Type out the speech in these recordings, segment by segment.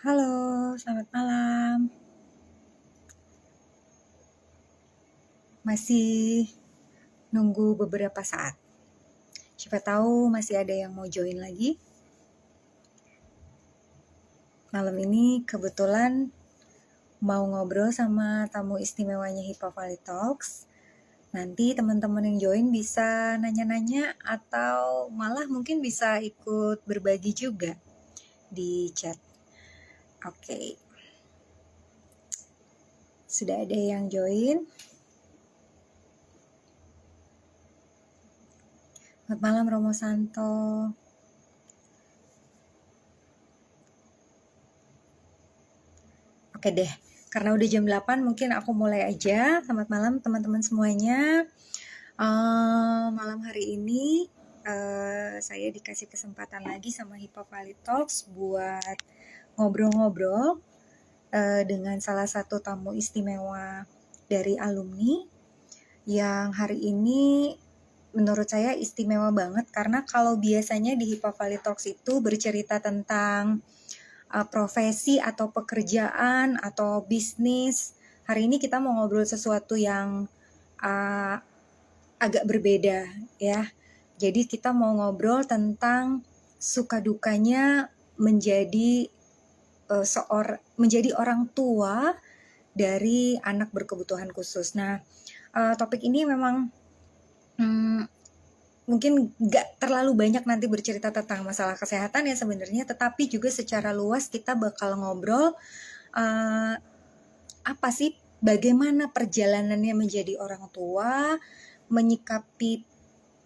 Halo, selamat malam. Masih nunggu beberapa saat. Siapa tahu masih ada yang mau join lagi. Malam ini kebetulan mau ngobrol sama tamu istimewanya Hippo Valley Talks. Nanti teman-teman yang join bisa nanya-nanya atau malah mungkin bisa ikut berbagi juga di chat. Oke. Sudah ada yang join. Selamat malam Romo Santo. Oke deh, karena udah jam 8 mungkin aku mulai aja. Selamat malam teman-teman semuanya. Malam hari ini saya dikasih kesempatan lagi sama Hippo Valley Talks buat ngobrol-ngobrol dengan salah satu tamu istimewa dari alumni yang hari ini menurut saya istimewa banget karena kalau biasanya di Hippo Valley Talks itu bercerita tentang profesi atau pekerjaan atau bisnis. Hari ini kita mau ngobrol sesuatu yang agak berbeda ya. Jadi kita mau ngobrol tentang suka dukanya menjadi menjadi orang tua dari anak berkebutuhan khusus. Nah, topik ini memang mungkin nggak terlalu banyak nanti bercerita tentang masalah kesehatan ya sebenarnya, tetapi juga secara luas kita bakal ngobrol apa sih bagaimana perjalanannya menjadi orang tua, menyikapi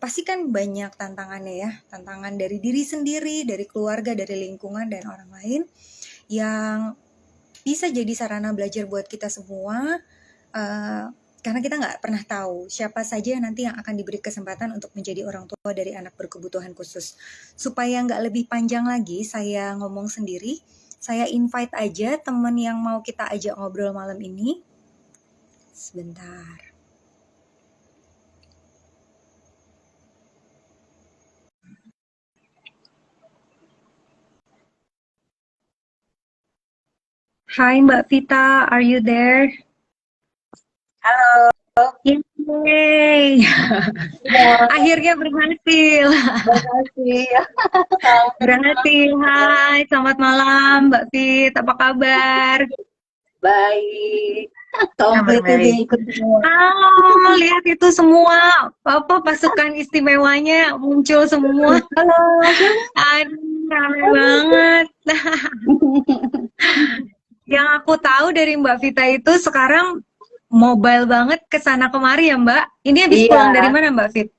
pasti kan banyak tantangannya ya, tantangan dari diri sendiri, dari keluarga, dari lingkungan dan orang lain yang bisa jadi sarana belajar buat kita semua. Karena kita nggak pernah tahu siapa saja nanti yang akan diberi kesempatan untuk menjadi orang tua dari anak berkebutuhan khusus. Supaya nggak lebih panjang lagi saya ngomong sendiri, saya invite aja teman yang mau kita ajak ngobrol malam ini. Sebentar. Hai Mbak Vita, are you there? Halo, Yeay, ya, akhirnya berhasil. terima kasih. Salam kenal. Berhasil, hai, selamat malam Mbak Fit, apa kabar? Baik. Kabar Komplit baik. ini ikut semua. Halo, lihat itu semua, apa pasukan istimewanya muncul semua. Halo, Aduh, rame banget. Yang aku tahu dari Mbak Vita itu sekarang mobile banget ke sana kemari ya Mbak. Ini habis pulang dari iya, mana Mbak Fit?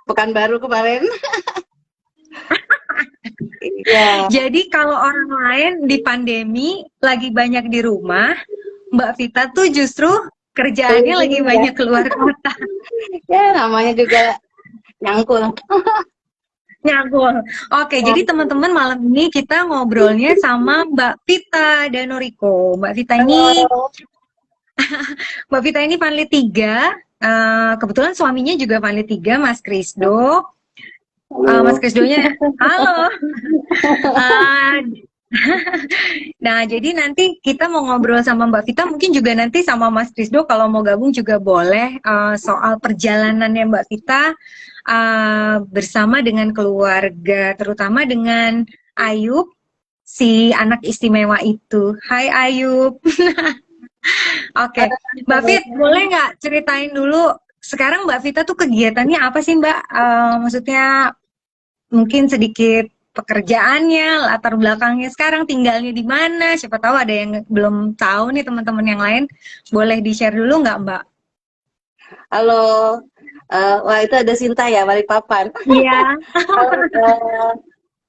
Pekanbaru kemarin. Iya, Jadi kalau orang lain di pandemi lagi banyak di rumah, Mbak Vita tuh justru kerjaannya lagi keliling ya. banyak keluar kota. Ya, namanya juga nyangkul. Nyagol. Oke, jadi Nyangkul. teman-teman malam ini kita ngobrolnya sama Mbak Vita Danoriko. Halo. Mbak Vita ini Panli 3. Kebetulan suaminya juga Panli 3, Mas Krisdo. Mas Halo. Krisdonya, halo. Uh, Nah, jadi nanti kita mau ngobrol sama Mbak Vita, mungkin juga nanti sama Mas Krisdo kalau mau gabung juga boleh soal perjalanannya Mbak Vita bersama dengan keluarga, terutama dengan Ayub, si anak istimewa itu. Hai Ayub. Oke, Mbak Fit, boleh nggak ceritain dulu sekarang Mbak Vita tuh kegiatannya apa sih Mbak? Maksudnya mungkin sedikit pekerjaannya, latar belakangnya sekarang tinggalnya di mana? Siapa tahu ada yang belum tahu nih teman-teman yang lain. Boleh di-share dulu nggak Mbak? Halo. Wah, itu ada Sinta ya, Balikpapan. Iya. Halo,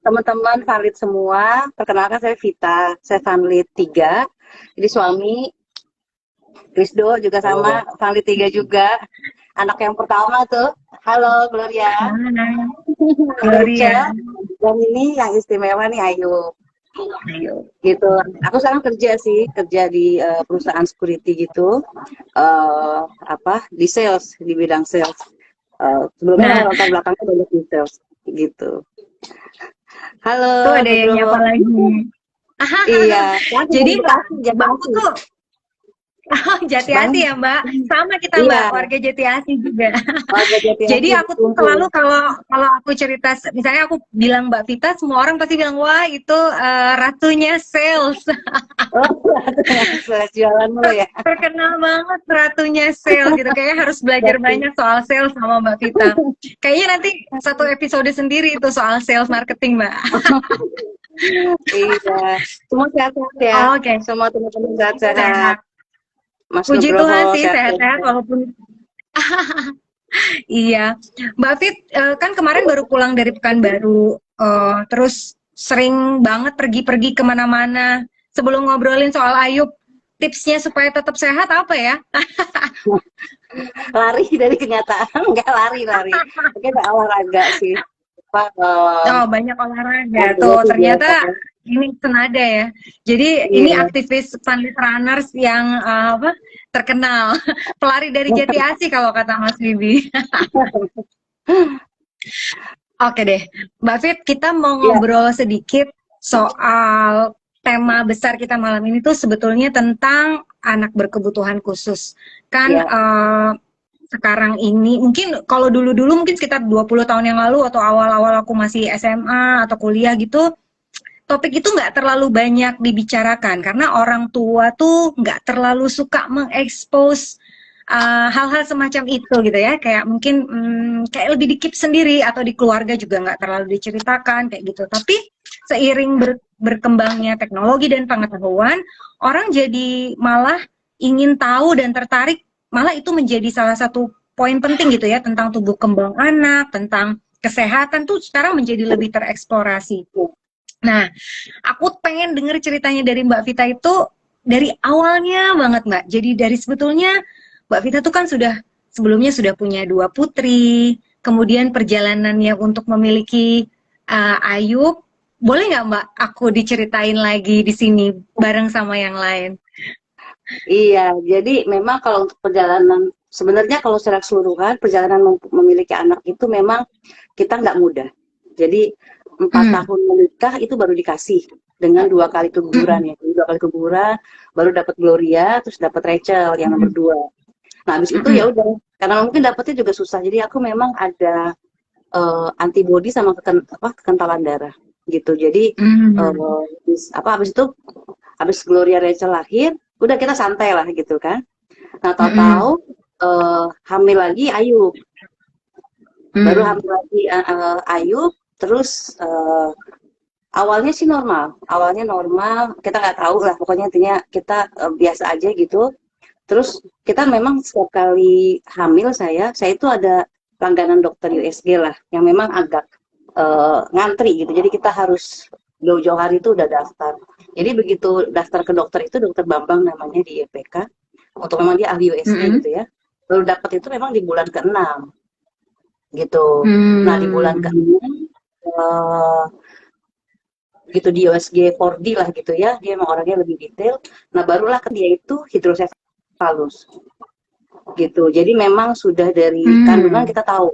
teman-teman valid semua. Perkenalkan saya Vita, saya valid 3. Jadi suami Krisdo juga sama, valid 3 juga. Anak yang pertama tuh. Halo Gloria, Mana? Rachel. Gloria. Dan ini yang istimewa nih Ayu. Ayo. Gitu. Aku sekarang kerja sih, kerja di perusahaan security gitu. Apa di sales, di bidang sales. Sebelumnya Nah, latar belakangnya banyak di sales gitu. Halo tuh ada yang Nugroho. nyapa lagi. Iya, Jadi Mbak, Jati Mbakku Asih. tuh Jati Asih Bang, ya Mbak, sama kita Mbak, iya, warga Jati Asih juga. warga Jati Jadi Asih aku tuh berkumpul. selalu kalau kalau aku cerita, misalnya aku bilang Mbak Vita, semua orang pasti bilang wah itu ratunya sales. Oh, sales jualan mulu ya. Terkenal banget ratunya sales gitu. Kayaknya harus belajar Berarti, banyak soal sales sama Mbak Vita. Kayaknya nanti satu episode sendiri itu soal sales marketing Mbak. iya. Semua sehat-sehat ya. Oke, Semua teman-teman sehat-sehat. sehat. Mas Puji Nugroho Tuhan sih sehat-sehat sehat-sehat. walaupun iya. Mbak Fit, kan kemarin baru pulang dari Pekanbaru, terus sering banget pergi-pergi kemana-mana. Sebelum ngobrolin soal Ayub, tipsnya supaya tetap sehat apa ya? Lari dari kenyataan, nggak lari-lari. Mungkin ada olahraga sih. Apa, Oh, banyak olahraga. olahraga Tuh, sih ternyata biasa ya. ini senada ya. Jadi ini Iya. aktivis Planet Runners yang apa terkenal. Pelari dari Jati Asih kalau kata Mas Bibi. Oke deh, Mbak Fit, kita mau Iya, ngobrol sedikit soal tema besar kita malam ini tuh sebetulnya tentang anak berkebutuhan khusus. Kan iya. sekarang ini, mungkin kalau dulu-dulu mungkin sekitar 20 tahun yang lalu atau awal-awal aku masih SMA atau kuliah gitu, topik itu nggak terlalu banyak dibicarakan karena orang tua tuh nggak terlalu suka mengekspos hal-hal semacam itu gitu ya, kayak mungkin kayak lebih dikip sendiri atau di keluarga juga nggak terlalu diceritakan kayak gitu. Tapi seiring berkembangnya teknologi dan pengetahuan, orang jadi malah ingin tahu dan tertarik, malah itu menjadi salah satu poin penting gitu ya tentang tubuh kembang anak, tentang kesehatan tuh sekarang menjadi lebih tereksplorasi. Nah, aku pengen denger ceritanya dari Mbak Vita itu dari awalnya banget Mbak. Jadi dari sebetulnya Mbak Vita tuh kan sebelumnya sudah punya 2 putri, kemudian perjalanannya untuk memiliki Ayub. Boleh nggak Mbak aku diceritain lagi di sini bareng sama yang lain? Iya, jadi memang kalau untuk perjalanan, sebenarnya kalau secara keseluruhan, perjalanan memiliki anak itu memang kita nggak mudah. Jadi 4 tahun menikah itu baru dikasih dengan 2 kali keguguran ya. Jadi 2 kali keguguran, baru dapat Gloria, terus dapat Rachel yang nomor 2. Nah, habis itu ya udah, karena mungkin dapetnya juga susah. Jadi aku memang ada antibody sama kekentalan darah gitu. Jadi habis itu habis Gloria Rachel lahir, udah kita santai lah gitu kan. Nah, tahu-tahu hamil lagi Ayub. Baru hamil lagi Ayub, terus awalnya sih normal. Awalnya normal, kita nggak tahu lah. Pokoknya intinya kita biasa aja gitu. Terus kita memang setiap kali hamil saya itu ada langganan dokter USG lah, yang memang agak ngantri gitu. Jadi kita harus jauh-jauh hari itu udah daftar. Jadi begitu daftar ke dokter itu, dokter Bambang namanya di YPK, untuk memang dia ahli USG gitu ya. Baru dapat itu memang di bulan ke-6 gitu. Nah, di bulan ke-6 gitu di USG 4D lah gitu ya, dia emang orangnya lebih detail. Nah, barulah ke dia itu hidrosefalus gitu. Jadi memang sudah dari kandungan kita tahu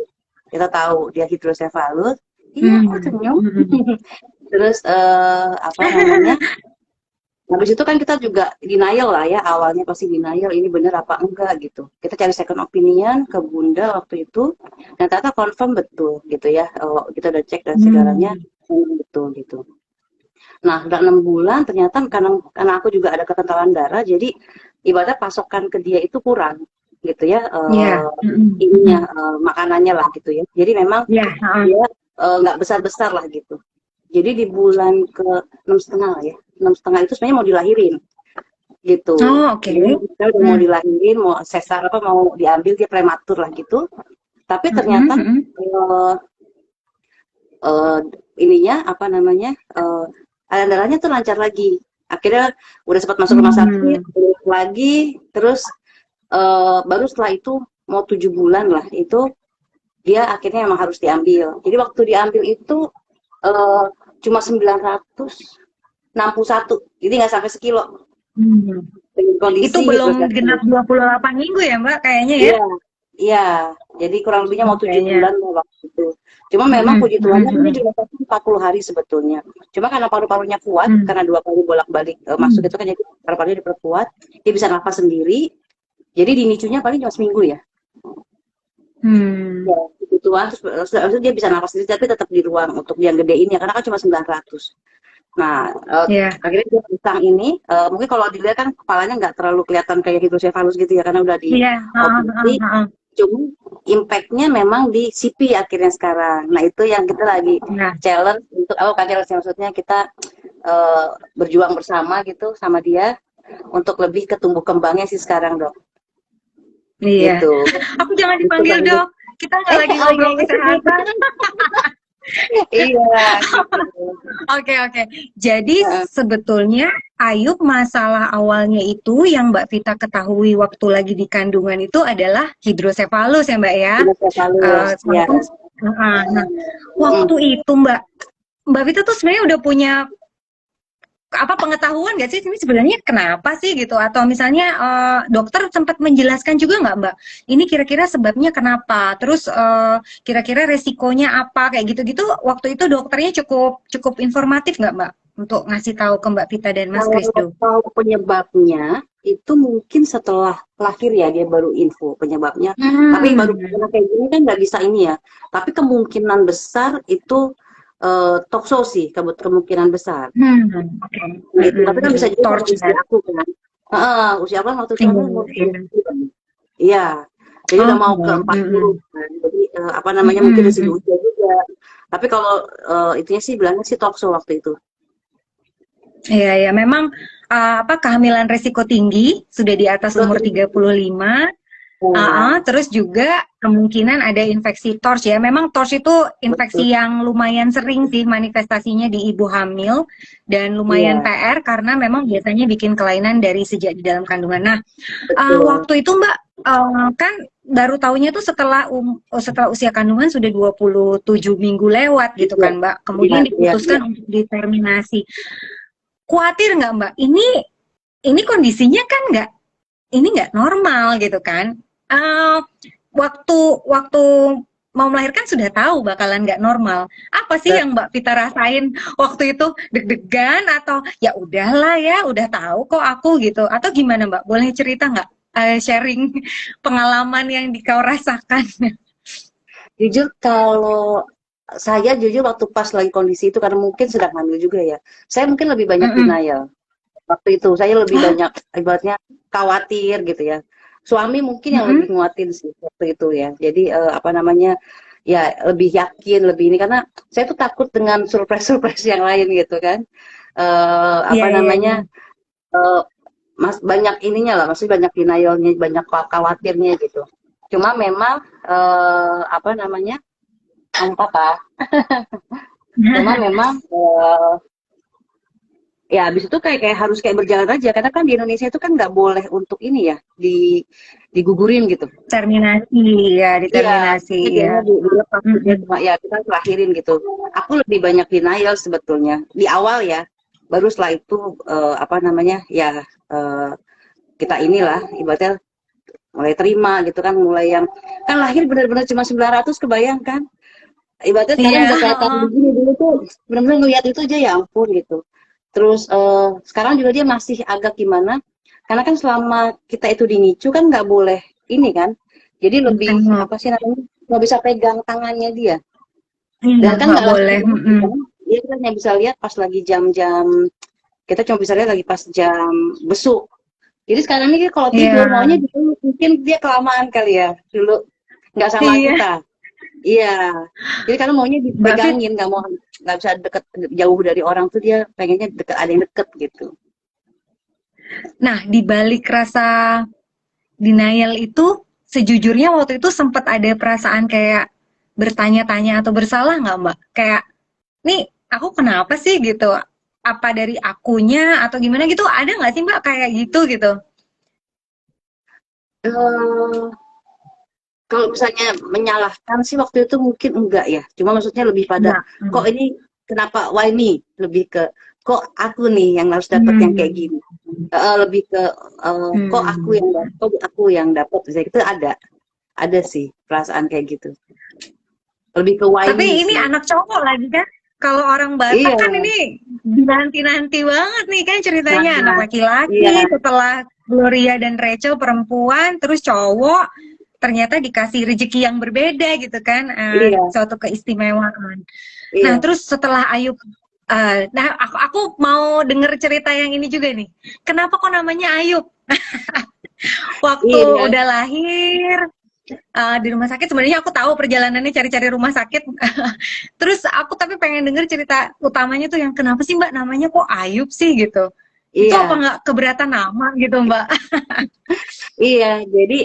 dia hidrosefalus. Iya, kok senyum. Terus apa namanya? Habis itu kan kita juga denial lah ya, awalnya pasti denial ini bener apa enggak gitu. Kita cari second opinion ke Bunda waktu itu, dan ternyata confirm betul gitu ya. Kita udah cek dan segalanya betul gitu. Nah, udah 6 bulan ternyata karena aku juga ada kekentalan darah, jadi ibaratnya pasokan ke dia itu kurang gitu ya. Ininya makanannya lah gitu ya. Jadi memang dia nggak besar-besar lah gitu. Jadi di bulan ke 6,5 ya, 6,5 itu sebenarnya mau dilahirin gitu. Oh, oke. Kita udah mau dilahirin, mau sesar mau diambil, dia prematur lah gitu. Tapi ternyata ininya apa namanya aliran darahnya tuh lancar lagi. Akhirnya udah sempat masuk rumah sakit lagi, terus baru setelah itu mau 7 bulan lah itu dia akhirnya emang harus diambil. Jadi waktu diambil itu cuma 961, jadi nggak sampai sekilo. Kondisi itu belum genap 28 minggu ya Mbak kayaknya ya? Iya, jadi kurang lebihnya mau 7 bulan waktu itu. Cuma memang Mm-mm. puji Tuhan ini dirasakan 40 hari sebetulnya. Cuma karena paru-parunya kuat, Mm-mm. karena 2 kali bolak-balik masuk itu kan, jadi paru-parunya diperkuat, dia bisa nafas sendiri. Jadi dinicunya paling cuma seminggu ya. Hmm. Ya, puji Tuhan, terus habis itu dia bisa nafas sendiri, tapi tetap di ruang untuk yang gedein ya, karena kan cuma 900. Nah, Ya. akhirnya dia pasang ini, mungkin kalau dilihat kan kepalanya nggak terlalu kelihatan kayak hidrosefalus gitu ya, karena udah Iya. dioperasi. Cuma impact-nya memang di CP akhirnya sekarang. Nah, itu yang kita lagi Nah, challenge untuk, kan challenge maksudnya kita berjuang bersama gitu sama dia untuk lebih ke tumbuh kembangnya sih sekarang, Dok. iya. Gitu. Aku jangan Itu dipanggil kan. dok. Kita nggak lagi Oh ngobrol iya, kesehatan. iya gitu. Oke, oke. Jadi Heeh, sebetulnya Ayub masalah awalnya itu yang Mbak Vita ketahui waktu lagi di kandungan itu adalah hidrosefalus ya Mbak ya. hidrosefalus, ya. Walaupun nah, Mm. waktu itu Mbak Vita tuh sebenarnya udah punya apa pengetahuan nggak sih ini sebenarnya kenapa sih gitu, atau misalnya dokter sempat menjelaskan juga nggak Mbak ini kira-kira sebabnya kenapa, terus kira-kira resikonya apa kayak gitu-gitu, waktu itu dokternya cukup cukup informatif nggak Mbak untuk ngasih tahu ke Mbak Vita dan Mas Krisdo? Kalau penyebabnya itu mungkin setelah lahir ya dia baru info penyebabnya. Tapi baru kayak gini kan nggak bisa ini ya. Tapi kemungkinan besar itu tokso sih, kemungkinan besar. Okay. Nah, itu tapi kan bisa juga kalau Torch usia ya. aku kan. Usia aku kan waktu itu Iya, umur iya. 30. Iya. Jadi udah mau ke 40 kan. Jadi apa namanya mungkin dari segi usia juga. Tapi kalau itunya sih bilangnya sih tokso waktu itu. Iya, ya memang apa kehamilan resiko tinggi sudah di atas umur 35. Terus juga kemungkinan ada infeksi TORCH ya. Memang TORCH itu infeksi Betul. yang lumayan sering sih manifestasinya di ibu hamil dan lumayan Iya, PR karena memang biasanya bikin kelainan dari sejak di dalam kandungan. Nah, betul. waktu itu Mbak kan baru tahunya tuh setelah usia kandungan sudah 27 minggu lewat gitu Iya, kan Mbak. iya, Kemudian iya, iya. diputuskan untuk diterminasi. Khawatir nggak Mbak? Ini kondisinya kan nggak normal gitu kan. Waktu mau melahirkan sudah tahu bakalan nggak normal. Apa sih yang Mbak Vita rasain waktu itu, deg-degan atau ya udahlah ya udah tahu kok aku gitu, atau gimana Mbak? Boleh cerita nggak, sharing pengalaman yang kau rasakan? Jujur kalau saya jujur waktu pas lagi kondisi itu karena mungkin sedang hamil juga ya. Saya mungkin lebih banyak denial. Waktu itu saya lebih banyak ibaratnya khawatir gitu ya. Suami mungkin yang lebih nguatin sih waktu itu ya. Jadi apa namanya ya lebih yakin lebih ini karena saya tuh takut dengan surprise yang lain gitu kan. Apa namanya banyak ininya lah, maksudnya banyak denialnya, banyak khawatirnya gitu. Cuma memang apa namanya apa cuma memang ya habis itu kayak harus kayak berjalan aja karena kan di Indonesia itu kan nggak boleh untuk ini ya digugurin gitu. Terminasi ya, diterminasi Iya, ya. dilepas dia cuma ya kita lahirin gitu. Aku lebih banyak denial sebetulnya di awal ya. Baru setelah itu apa namanya ya kita inilah ibaratnya mulai terima gitu kan, mulai yang kan lahir benar-benar cuma 900 kebayangkan. Ibaratnya sekarang udah kayak tahun begini, dulu tuh benar-benar ngeliat itu aja ya ampun gitu. Terus sekarang juga dia masih agak gimana, karena kan selama kita itu dinicu kan nggak boleh ini kan, jadi lebih apa sih namanya nggak bisa pegang tangannya dia, dan kan nggak boleh. Dia kan hanya bisa lihat pas lagi jam-jam, kita cuma bisa lihat lagi pas jam besuk. Jadi sekarang ini kalau tidur maunya dulu, mungkin dia kelamaan kali ya dulu nggak sama kita. Iya, jadi karena maunya dipegangin, nggak bisa deket jauh dari orang tuh, dia pengennya deket, ada yang deket gitu. Nah, di balik rasa denial itu, sejujurnya waktu itu sempat ada perasaan kayak bertanya-tanya atau bersalah nggak Mbak? Kayak, nih aku kenapa sih gitu? Apa dari akunya atau gimana gitu? Ada nggak sih Mbak kayak gitu gitu? Kalau misalnya menyalahkan sih waktu itu mungkin enggak ya. Cuma maksudnya lebih pada kok ini kenapa why me? Lebih ke kok aku nih yang harus dapat yang kayak gini. Lebih ke kok aku yang dapat. Misalnya itu ada sih perasaan kayak gitu. lebih ke Tapi whiny ini sih. anak cowok lagi kan. Kalau orang Batak Iya, kan ini dinanti-nanti banget nih kan ceritanya. Anak nah, iya, laki-laki setelah Gloria dan Rachel perempuan, terus cowok ternyata dikasih rezeki yang berbeda gitu kan. iya, Suatu keistimewaan. Nah, iya, terus setelah Ayub, nah aku mau denger cerita yang ini juga nih. Kenapa kok namanya Ayub? Waktu iya. udah lahir, di rumah sakit sebenarnya aku tahu perjalanannya cari-cari rumah sakit. Terus aku tapi pengen denger cerita utamanya tuh yang kenapa sih Mbak namanya kok Ayub sih gitu. Itu apa Iya, nggak keberatan nama gitu Mbak? iya. Jadi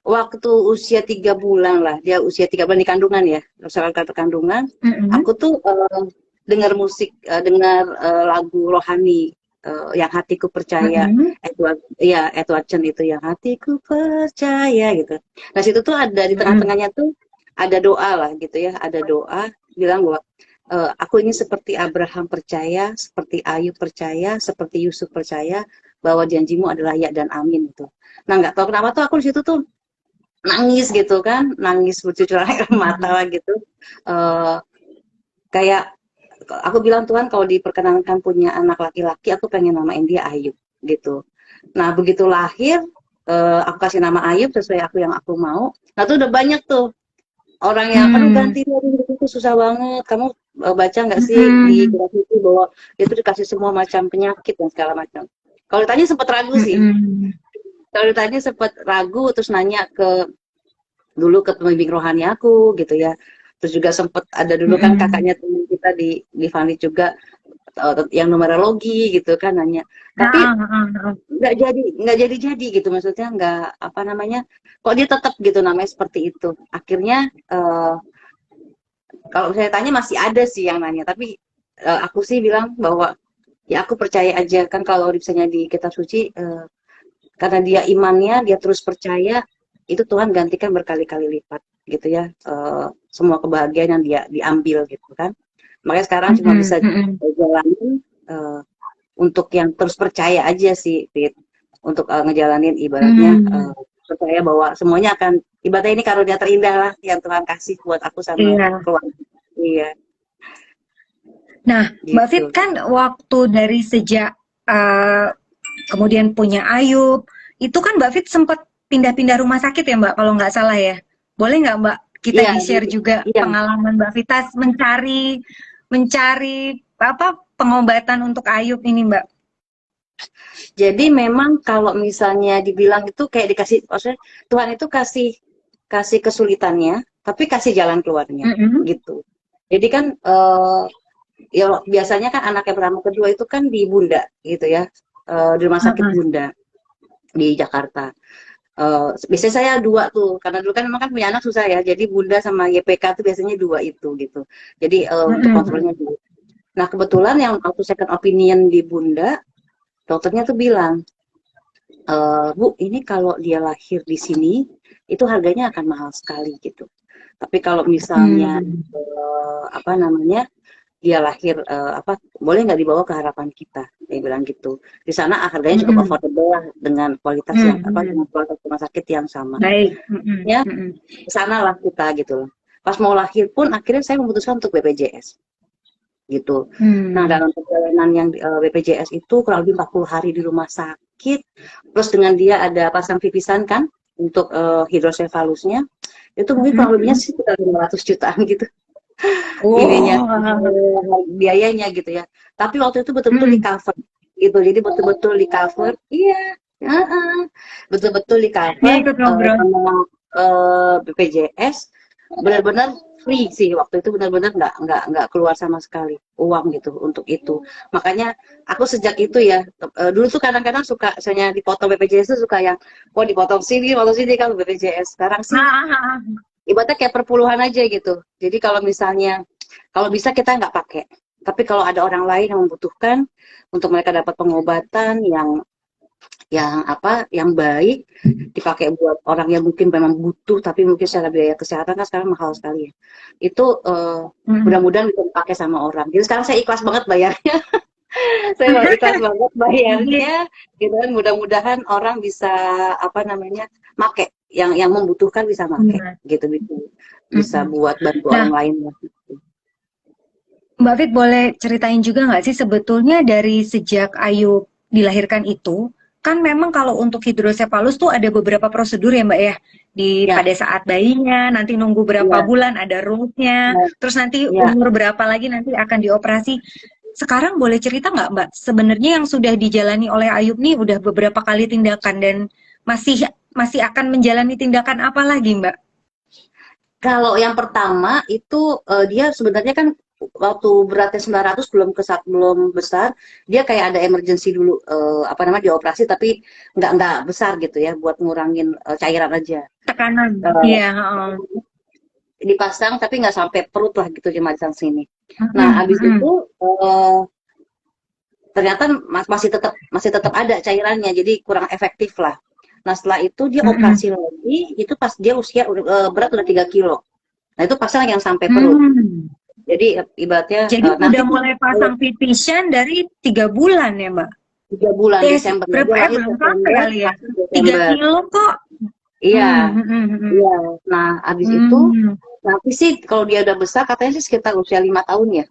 waktu usia 3 bulan lah, dia usia 3 bulan di kandungan ya, soal kata kandungan, Mm-mm. aku tuh dengar musik, dengar lagu rohani, yang hatiku percaya, Mm-mm. Edward, ya Edward Chen itu yang hatiku percaya gitu. Nah situ tuh ada di Mm-mm. tengah-tengahnya tuh ada doa lah gitu ya, ada doa bilang bahwa aku ini seperti Abraham percaya, seperti Ayub percaya, seperti Yusuf percaya bahwa janjimu adalah ya dan amin gitu. Nah nggak tahu kenapa tuh aku di situ tuh nangis gitu kan, nangis bercucuran air mata Mm-mm. lah gitu. Eh, kayak aku bilang Tuhan kalau diperkenankan punya anak laki-laki, aku pengen namain dia Ayub gitu. Nah begitu lahir, aku kasih nama Ayub sesuai aku yang aku mau. Nah tuh udah banyak tuh orang yang, aduh Mm. ganti dia itu susah banget. Kamu baca nggak sih di Mm-mm. grafiti bahwa itu dikasih semua macam penyakit dan segala macam. Kalau ditanya sempat ragu sih. Mm-mm. Kalau ditanya sempat ragu terus nanya ke dulu ke pembimbing rohani aku gitu ya. Terus juga sempat ada dulu kan Mm-mm. kakaknya teman kita di Vanit juga yang numerologi gitu kan nanya. Ah, Tapi ah, ah, ah. nggak jadi gitu maksudnya nggak apa namanya kok dia tetap gitu namanya seperti itu. Akhirnya kalau saya tanya masih ada sih yang nanya tapi aku sih bilang bahwa ya aku percaya aja kan kalau misalnya di kitab suci karena dia imannya dia terus percaya itu Tuhan gantikan berkali-kali lipat gitu ya semua kebahagiaan yang dia diambil gitu kan makanya sekarang cuma Mm-mm. bisa Mm-mm. jalanin untuk yang terus percaya aja sih Fit. Untuk ngejalanin ibaratnya Mm. percaya bahwa semuanya akan ibaratnya ini karunia terindah lah yang Tuhan kasih buat aku sama Iya. keluarga iya Nah, Mbak Fit gitu kan waktu dari sejak uh, kemudian punya Ayub, itu kan Mbak Fit sempat pindah-pindah rumah sakit ya Mbak, kalau nggak salah ya. Boleh nggak Mbak kita iya di-share juga iya pengalaman Mbak Vita mencari mencari apa pengobatan untuk Ayub ini Mbak? jadi memang kalau misalnya dibilang itu kayak dikasih maksudnya Tuhan itu kasih kasih kesulitannya tapi kasih jalan keluarnya Mm-mm. gitu jadi kan ya biasanya kan anak yang pertama kedua itu kan di Bunda gitu ya di rumah sakit Uh-uh. Bunda di Jakarta. Biasanya saya dua tuh karena dulu kan memang kan punya anak susah ya jadi Bunda sama YPK tuh biasanya dua itu gitu jadi untuk Mm-mm. kontrolnya dulu. Nah kebetulan yang waktu second opinion di Bunda dokternya tuh bilang Bu ini kalau dia lahir di sini itu harganya akan mahal sekali gitu tapi kalau misalnya Hmm. apa namanya dia lahir apa boleh nggak dibawa ke harapan kita dia bilang gitu di sana harganya cukup Mm-mm. affordable lah dengan kualitas yang apa dengan Mm-mm. kualitas rumah sakit yang sama Baik. Mm-mm. ya Mm-mm. di sana lah kita gitu loh pas mau lahir pun akhirnya saya memutuskan untuk BPJS gitu nah Hmm. dalam perjalanan yang BPJS itu kurang lebih 40 hari di rumah sakit terus dengan dia ada pasang pipisan kan untuk hidrosefalusnya itu mungkin kurang lebihnya Mm-mm. sih sekitar 500 jutaan gitu ininya Oh. biayanya gitu ya. Tapi waktu itu betul-betul di Mm. cover gitu. Jadi betul-betul di cover. Iya. Betul-betul di Dia cover ikut ngobrol. sama BPJS benar-benar free sih waktu itu benar-benar nggak keluar sama sekali uang gitu untuk itu makanya aku sejak itu ya dulu tuh kadang-kadang suka misalnya dipotong BPJS tuh suka yang dipotong sini kalau BPJS sekarang Ah, sih ah, ah. ibaratnya kayak perpuluhan aja gitu. Jadi kalau misalnya, kalau bisa kita nggak pakai. Tapi kalau ada orang lain yang membutuhkan untuk mereka dapat pengobatan yang apa, yang baik dipakai buat orang yang mungkin memang butuh, tapi mungkin secara biaya kesehatan kan sekarang mahal sekali ya. Itu Mm. mudah-mudahan bisa dipakai sama orang. Jadi sekarang saya ikhlas banget bayarnya. Saya ikhlas banget Jadi, bayarnya. Gitu kan mudah-mudahan orang bisa apa namanya, make yang membutuhkan bisa pakai Benar. gitu, bisa Mm-mm. buat bantu Nah, orang lain ya. Mbak Fit boleh ceritain juga nggak sih sebetulnya dari sejak Ayu dilahirkan itu, kan memang kalau untuk hidrosefalus tuh ada beberapa prosedur ya Mbak ya, Ya, pada saat bayinya, nanti nunggu berapa ya, bulan ada ruhnya, ya, terus nanti ya. umur berapa lagi nanti akan dioperasi. Sekarang boleh cerita nggak Mbak, sebenarnya yang sudah dijalani oleh Ayub nih udah beberapa kali tindakan dan masih masih akan menjalani tindakan apa lagi Mbak? Kalau yang pertama itu dia sebenarnya kan waktu beratnya 900 belum besar, dia kayak ada emergency dulu apa namanya dioperasi tapi nggak besar gitu ya buat ngurangin cairan aja. Tekanan, Eh, iya. Heeh. dipasang tapi nggak sampai perut lah gitu di macam sini. Nah, Mm-mm, habis mm-mm. itu ternyata masih tetap ada cairannya, jadi kurang efektif lah. Nah, setelah itu dia Mm-mm. operasi lagi, itu pas dia usia berat udah 3 kilo. Nah, itu pasang yang sampai perut. Hmm. Jadi ibaratnya Jadi nanti udah tuh mulai pasang vision dari 3 bulan ya Mbak? 3 bulan Desember. Nah, Berapa dia ya? lahir Belum sampai September, kali ya? pasang 3 Desember. kilo kok. Iya, Hmm, hmm, hmm, hmm. iya. Nah, habis itu Hmm, nanti sih kalau dia udah besar katanya sih sekitar usia 5 tahun ya,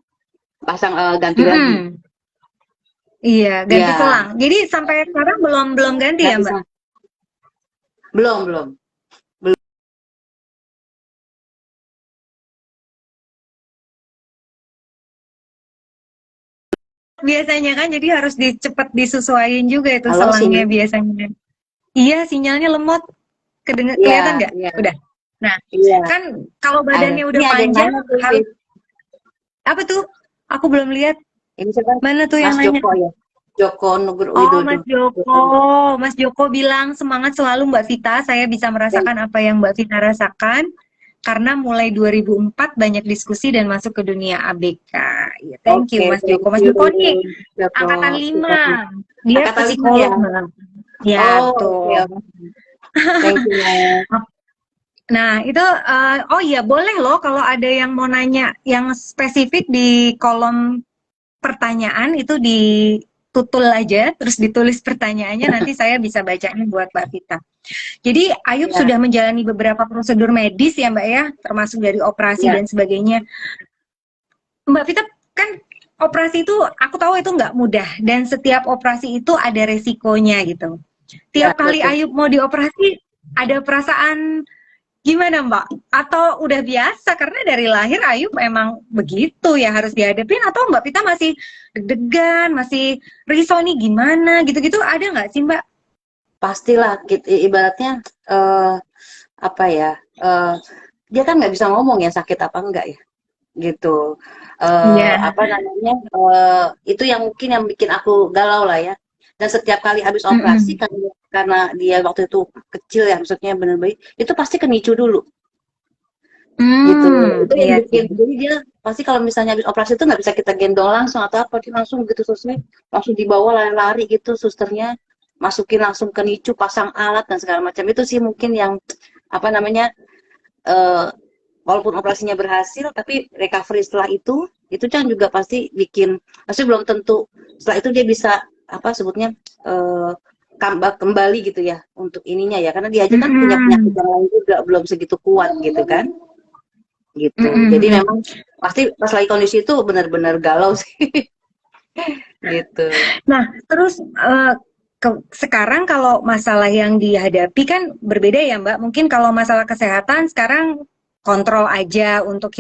pasang ganti hmm, lagi. hmm. Iya, ganti Iya, tulang. Jadi sampai sekarang belum belum ganti nggak ya Mbak? bisa. Belum, belum. Belum. Biasanya kan jadi harus cepet disesuaiin juga itu Halo, selangnya sini. biasanya. Iya, sinyalnya lemot. Iya, Kelihatan nggak? iya, Udah. Nah, iya. kan kalau Ada. badannya Ini udah ada yang panjang nanya tuh, harus apa tuh? Aku belum lihat. ini siapa? Mana tuh yang Mas nanya? Joko ya. Joko Nugroho Oh, Widodo. Mas Joko. Joko. Mas Joko bilang semangat selalu Mbak Vita. Saya bisa Ya, merasakan apa yang Mbak Vita rasakan karena mulai 2004 banyak diskusi dan masuk ke dunia ABK. Ya, thank you oke, Mas thank Joko. Mas you, Joko nih Joko. angkatan Siapa 5. nih? Dia Angkatan 5 ya. psikolog, Mbak. Ya, Oh, oke, betul. oke. Thank you, Mas. Nah, itu oh iya boleh loh kalau ada yang mau nanya yang spesifik di kolom pertanyaan itu ditutul aja, terus ditulis pertanyaannya nanti saya bisa bacain buat Mbak Vita. Jadi Ayub Ya, sudah menjalani beberapa prosedur medis ya Mbak ya, termasuk dari operasi ya, dan sebagainya. Mbak Vita kan operasi itu aku tahu itu nggak mudah dan setiap operasi itu ada resikonya gitu. ya, Tiap kali betul. Ayub mau dioperasi ada perasaan gimana Mbak? Atau udah biasa karena dari lahir Ayub emang begitu ya harus dihadapin atau Mbak Vita masih deg-degan, masih risau nih gimana gitu-gitu ada nggak sih Mbak? Pastilah, gitu, ibaratnya apa ya? eh, dia kan nggak bisa ngomong ya sakit apa enggak ya, gitu. Iya. Apa namanya? Itu yang mungkin yang bikin aku galau lah ya. Dan setiap kali habis operasi Mm-mm. karena dia waktu itu kecil ya, maksudnya bener bayi, itu pasti kenicu dulu. Gitu, itu yang Iya sih. bikin jadi dia pasti kalau misalnya habis operasi itu nggak bisa kita gendong langsung atau apa, dia langsung gitu selesai langsung dibawa lari-lari gitu susternya, masukin langsung ke NICU, pasang alat dan segala macam. Itu sih mungkin yang apa namanya, eh, walaupun operasinya berhasil tapi recovery setelah itu kan juga pasti bikin, pasti belum tentu setelah itu dia bisa apa sebutnya, eh, kembali gitu ya untuk ininya ya, karena dia aja kan punya penyakit Mm-mm. yang lain juga belum segitu kuat gitu kan. Gitu. Jadi Mm-mm. memang pasti pas lagi kondisi itu benar-benar galau sih. Gitu. Nah, terus sekarang kalau masalah yang dihadapi kan berbeda ya Mbak. Mungkin kalau masalah kesehatan sekarang kontrol aja untuk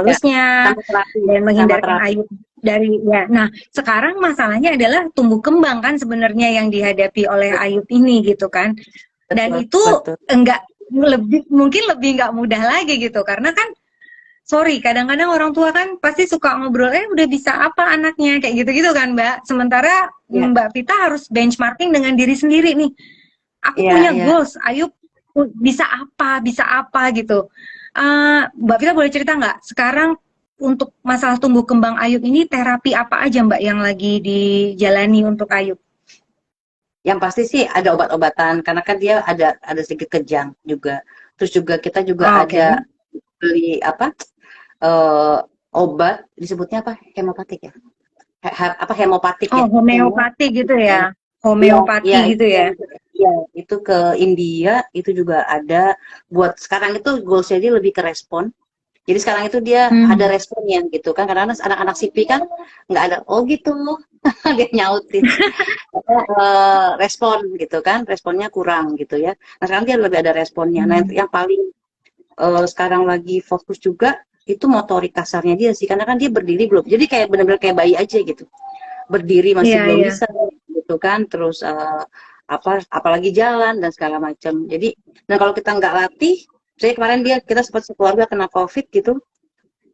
Ya, hidrosefalusnya sama terapi, dan sama menghindarkan terapi. air dari ya. Nah, sekarang masalahnya adalah tumbuh kembang kan sebenarnya yang dihadapi oleh Ayub ini gitu kan. Dan Betul, itu betul. enggak mungkin lebih nggak mudah lagi gitu karena kan sorry, kadang-kadang orang tua kan pasti suka ngobrol, udah bisa apa anaknya, kayak gitu-gitu kan Mbak. Sementara Ya, Mbak Vita harus benchmarking dengan diri sendiri nih. Aku ya, punya ya. goals, ayo bisa apa gitu. Mbak Vita boleh cerita nggak, sekarang untuk masalah tumbuh kembang Ayub ini terapi apa aja Mbak yang lagi dijalani untuk Ayub? Yang pasti sih ada obat-obatan karena kan dia ada sedikit kejang juga. Terus juga kita juga Oh, oke. ada beli apa? eh Obat disebutnya apa? Hemopatik ya. Apa hemopatik Oh, ya? Hemo homeopati gitu ya. homeopati ya gitu itu ya. ya itu ke India itu juga ada. Buat sekarang itu goalsnya dia lebih ke respon. Jadi sekarang itu dia ada Hmm. responnya gitu kan. Karena anak-anak CP kan nggak ada, oh gitu, dia nyautin. Respon gitu kan, responnya kurang gitu ya. Nah sekarang dia lebih ada responnya. Nah Hmm. yang paling sekarang lagi fokus juga itu motorik kasarnya dia sih, karena kan dia berdiri belum, jadi kayak benar-benar kayak bayi aja gitu, berdiri masih Iya, belum iya. bisa gitu kan, terus apalagi jalan dan segala macam. Jadi, dan kalau kita nggak latih, saya kemarin kita sempat sekeluarga kena COVID gitu,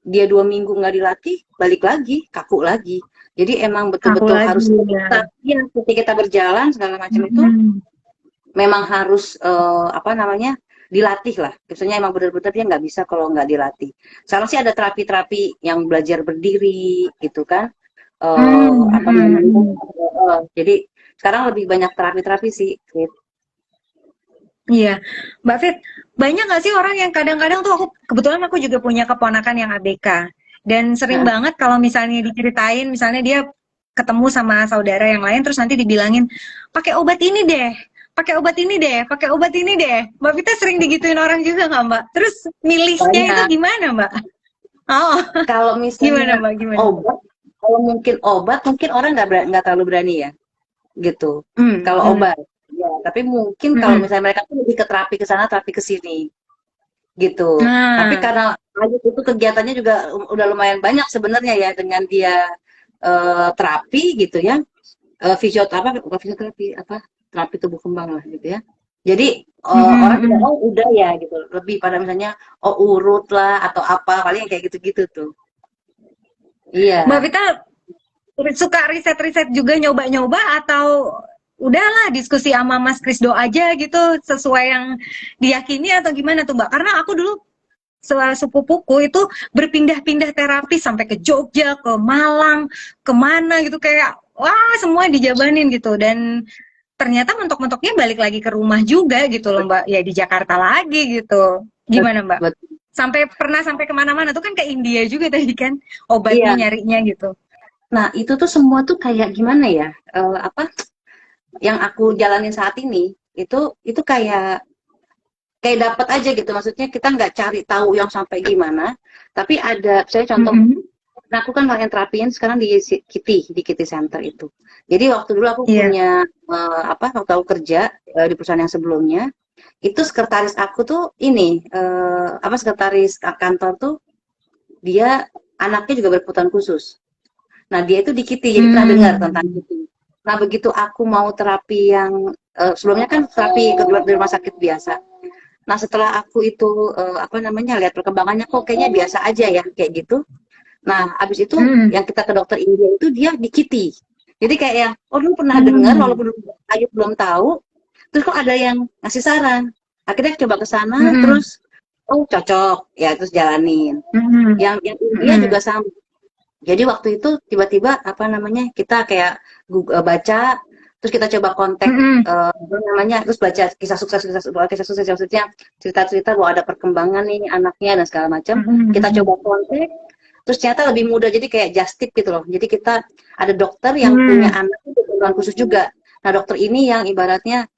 dia 2 minggu nggak dilatih, balik lagi kaku lagi. Jadi emang Aku betul-betul lagi harus ya. kita, ya, ketika kita berjalan segala macam itu Hmm. memang harus apa namanya, dilatih lah. Biasanya emang benar-benar dia nggak bisa kalau nggak dilatih. Sekarang sih ada terapi-terapi yang belajar berdiri gitu kan. Hmm. Apa Hmm. namanya? Hmm. Jadi sekarang lebih banyak terapi-terapi sih. Gitu. Iya, Mbak Fit, banyak nggak sih orang yang kadang-kadang tuh kebetulan aku juga punya keponakan yang ABK dan sering Nah, banget kalau misalnya diceritain, misalnya dia ketemu sama saudara yang lain terus nanti dibilangin pakai obat ini deh, pakai obat ini deh, pakai obat ini deh. Mbak Vita sering digituin orang juga nggak Mbak? Terus milihnya itu banyak. gimana Mbak? Oh, Kalau gimana misalnya Mbak? Gimana? obat, kalau mungkin obat, mungkin orang nggak terlalu berani ya, gitu. Hmm, Kalau hmm, obat, ya. Tapi mungkin kalau hmm. misalnya mereka tuh lebih ke terapi ke sana, terapi ke sini. Gitu. Tapi Nah, karena Ayub itu kegiatannya juga udah lumayan banyak sebenarnya ya, dengan dia terapi gitu ya, fisioterapi, bukan fisioterapi, apa, terapi tubuh kembang lah gitu ya. Jadi hmm, orang tidak, hmm. oh udah ya gitu, lebih pada misalnya oh urut lah atau apa, paling kayak gitu-gitu tuh. Mbak Iya. Vita suka riset-riset juga nyoba-nyoba atau udahlah diskusi sama Mas Krisdo aja gitu sesuai yang diyakini atau gimana tuh Mbak? Karena aku dulu sepupuku itu berpindah-pindah terapi sampai ke Jogja, ke Malang, kemana gitu kayak wah semua dijabanin gitu dan ternyata mentok-mentoknya balik lagi ke rumah juga gitu loh Mbak ya di Jakarta lagi gitu. Gimana Mbak? Betul. Sampai kemana-mana tuh kan ke India juga tadi kan obatnya Iya. nyarinya gitu. Nah itu tuh semua tuh kayak gimana ya? Apa yang aku jalanin saat ini itu kayak kayak dapat aja gitu, maksudnya kita nggak cari tahu yang sampai gimana, tapi ada saya contoh, Mm-mm. nah aku kan yang terapiin sekarang di Kitty Center itu. Jadi waktu dulu aku Iya. punya apa, waktu aku kerja di perusahaan yang sebelumnya, itu sekretaris aku tuh ini apa, sekretaris kantor tuh dia anaknya juga berkebutuhan khusus. Nah dia itu di Kitty, jadi pernah dengar tentang Hmm. Kitty. Nah begitu aku mau terapi yang sebelumnya kan terapi kedua di rumah sakit biasa. Nah setelah aku itu apa namanya, lihat perkembangannya kok kayaknya biasa aja ya kayak gitu. Nah abis itu Hmm. yang kita ke dokter India itu dia di Kitty. Jadi kayak yang, oh dulu pernah dengar Hmm. walaupun Ayu belum tahu, terus kok ada yang ngasih saran. Akhirnya coba ke sana, Hmm. terus oh cocok, ya terus jalanin. Hmm. Yang India Hmm. juga sama. Jadi waktu itu tiba-tiba apa namanya, kita kayak baca, terus kita coba kontak Hmm. apa namanya, terus baca kisah sukses maksudnya cerita-cerita bahwa ada perkembangan nih anaknya dan segala macam. Kita Hmm. coba kontak, terus ternyata lebih mudah, jadi kayak just tip gitu loh. Jadi kita ada dokter yang punya Hmm. anak itu kebutuhan khusus juga. Nah dokter ini yang ibaratnya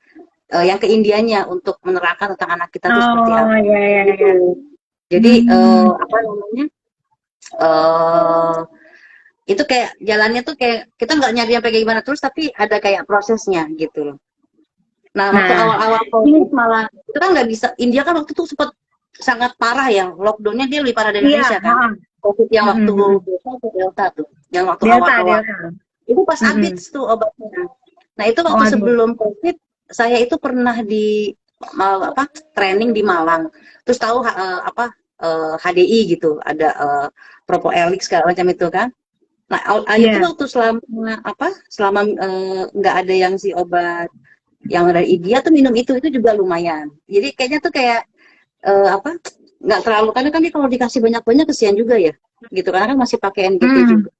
yang ke Indianya untuk menerangkan tentang anak kita tuh seperti Oh apa ya ya gitu. ya. Jadi Hmm. apa namanya? eh itu kayak jalannya tuh kayak kita nggak nyari sampai kayak gimana terus, tapi ada kayak prosesnya gitu loh. Nah waktu Nah, awal-awal ini COVID malah kita kan nggak bisa, India kan waktu itu sempat sangat parah ya, lockdownnya dia lebih parah dari iya, Indonesia kan, heeh. COVID yang Hmm, waktu hmm. Delta atau Delta tuh, yang waktu Delta, awal-awal Delta. itu pas Hmm. abis tuh obatnya. Nah itu waktu Waduh. sebelum COVID saya itu pernah di apa, training di Malang, terus tahu apa HDI gitu, ada Propo Elix segala macam itu kan. Nah, Ayu tuh Iya. waktu selama apa, selama nggak ada yang si obat yang dari India tuh minum itu juga lumayan. Jadi kayaknya tuh kayak apa, nggak terlalu, karena kan dia kalau dikasih banyak-banyak kesian juga ya, gitu. Karena kan masih pakai NGT Hmm. juga,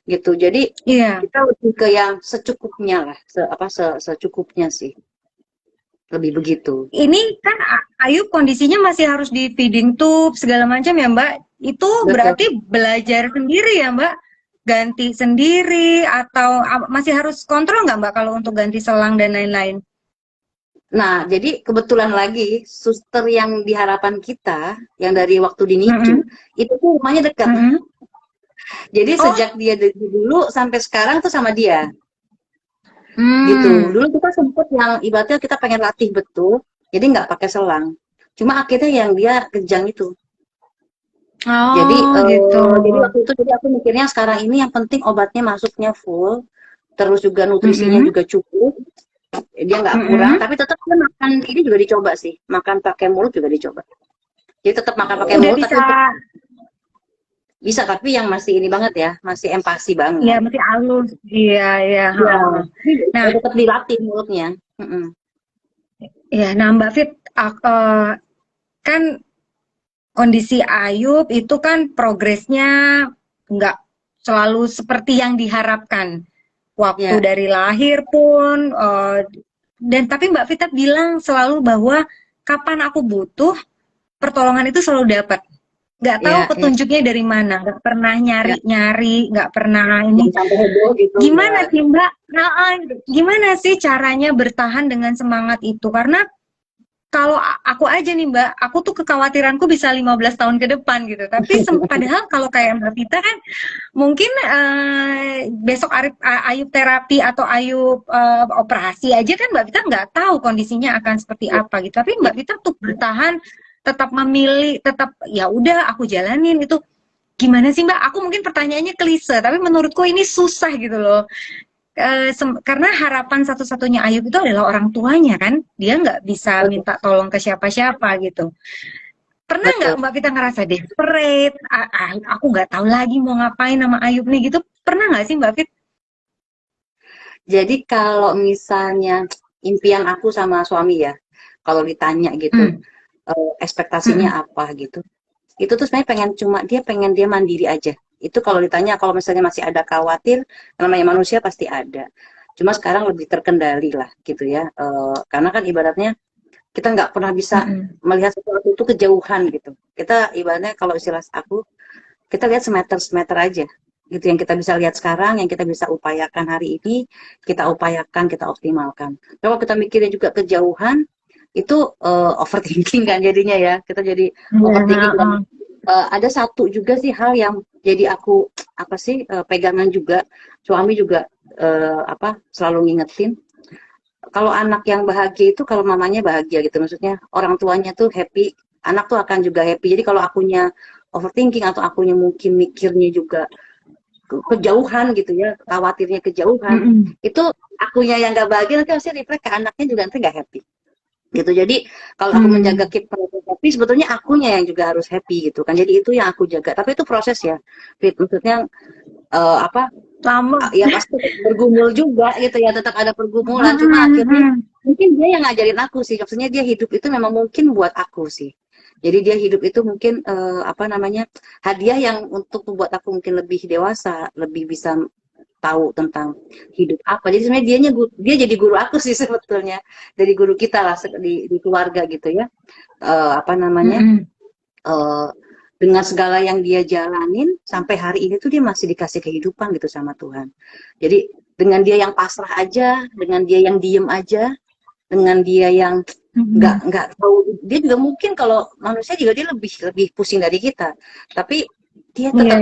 gitu. Jadi Iya. kita lebih ke yang secukupnya lah, apa secukupnya sih, lebih begitu. Ini kan Ayu kondisinya masih harus di feeding tube segala macam ya Mbak. Itu Betul. berarti belajar sendiri ya Mbak? ganti sendiri atau masih harus kontrol nggak Mbak kalau untuk ganti selang dan lain-lain? Nah, jadi kebetulan lagi suster yang di harapan kita, yang dari waktu di NICU, Mm-mm. itu tuh rumahnya dekat. Mm-mm. Jadi Oh, sejak dia dari dulu sampai sekarang tuh sama dia, gitu. hmm. Dulu kita sempet yang ibaratnya kita pengen latih betul, jadi nggak pakai selang. Cuma akhirnya yang dia kejang itu. Jadi, Oh gitu. jadi waktu itu jadi aku mikirnya sekarang ini yang penting obatnya masuknya full, terus juga nutrisinya Mm-mm. juga cukup, dia nggak kurang, Mm-mm. tapi tetap dia makan ini juga dicoba sih, makan pakai mulut juga dicoba. Jadi tetap makan pakai Udah mulut, tapi bisa, untuk bisa, tapi yang masih ini banget ya, masih empasi ya banget. mesti halus. Iya, iya. Ya, Heeh. Nah, tetap dilatih mulutnya. Mm-mm. ya, nah Mbak Fit, kan kondisi Ayub itu kan progresnya nggak selalu seperti yang diharapkan. Waktu Ya, dari lahir pun, dan tapi Mbak Vita bilang selalu bahwa kapan aku butuh, pertolongan itu selalu dapat. Nggak tahu ya, ya. petunjuknya dari mana, nggak pernah Ya. nyari-nyari, nggak pernah ini. Jangan sampai heboh gitu, Gimana enggak. sih Mbak? Nah, gimana sih caranya bertahan dengan semangat itu? Karena kalau aku aja nih Mbak, aku tuh kekhawatiranku bisa 15 tahun ke depan gitu. Tapi padahal kalau kayak Mbak Vita kan mungkin besok Ayub terapi atau Ayub operasi aja kan Mbak Vita nggak tahu kondisinya akan seperti Ya, apa gitu. Tapi ya. Mbak Vita tuh bertahan, tetap memilih, tetap ya udah aku jalanin itu. Gimana sih Mbak? Aku mungkin pertanyaannya klise, tapi menurutku ini susah gitu loh. Karena harapan satu-satunya Ayub itu adalah orang tuanya kan, dia nggak bisa Betul, minta tolong ke siapa-siapa gitu. Pernah nggak betul. Mbak kita ngerasa desperate, aku nggak tahu lagi mau ngapain sama Ayub nih gitu, pernah nggak sih Mbak Fit? Jadi kalau misalnya impian aku sama suami ya, kalau ditanya gitu, Hmm. ekspektasinya Mm-mm. apa gitu. Itu tuh sebenarnya pengen dia mandiri aja. Itu kalau ditanya kalau misalnya masih ada khawatir, namanya manusia pasti ada. Cuma sekarang lebih terkendali lah gitu ya. Karena kan ibaratnya kita nggak pernah bisa Mm-mm. melihat sesuatu itu kejauhan gitu. Kita ibaratnya kalau istilah aku, kita lihat semeter-semeter aja. Gitu yang kita bisa lihat sekarang, yang kita bisa upayakan hari ini, kita upayakan, kita optimalkan. Kalau kita mikirnya juga kejauhan, itu overthinking kan jadinya ya. Kita jadi Iya, overthinking dan heeh. ada satu juga sih hal yang jadi aku apa sih pegangan juga, suami juga apa selalu ngingetin kalau anak yang bahagia itu kalau mamanya bahagia gitu, maksudnya orang tuanya tuh happy, anak tuh akan juga happy. Jadi kalau akunya overthinking atau akunya mungkin mikirnya juga kejauhan gitu ya, khawatirnya kejauhan, Mm-mm. itu akunya yang nggak bahagia nanti pasti refleks ke anaknya juga nanti nggak happy gitu. Jadi kalau aku menjaga Hmm. keep mereka happy, sebetulnya akunya yang juga harus happy gitu kan. Jadi itu yang aku jaga. Tapi itu proses ya, Fit. Maksudnya apa? Lama. Ya pasti bergumul juga gitu ya. Tetap ada pergumulan. Cuma akhirnya Mm-mm. mungkin dia yang ngajarin aku sih. Maksudnya dia hidup itu memang mungkin buat aku sih. Jadi dia hidup itu mungkin apa namanya hadiah yang untuk membuat aku mungkin lebih dewasa, lebih bisa tahu tentang hidup apa. Jadi sebenarnya dia jadi guru aku sih sebetulnya. Dari guru kita lah di keluarga gitu ya. Apa namanya? Mm-mm. eh, dengan segala yang dia jalanin sampai hari ini tuh dia masih dikasih kehidupan gitu sama Tuhan. Jadi dengan dia yang pasrah aja, dengan dia yang diem aja, dengan dia yang Mm-mm. nggak tahu, dia juga mungkin kalau manusia juga dia lebih lebih pusing dari kita, tapi dia Iya. tetap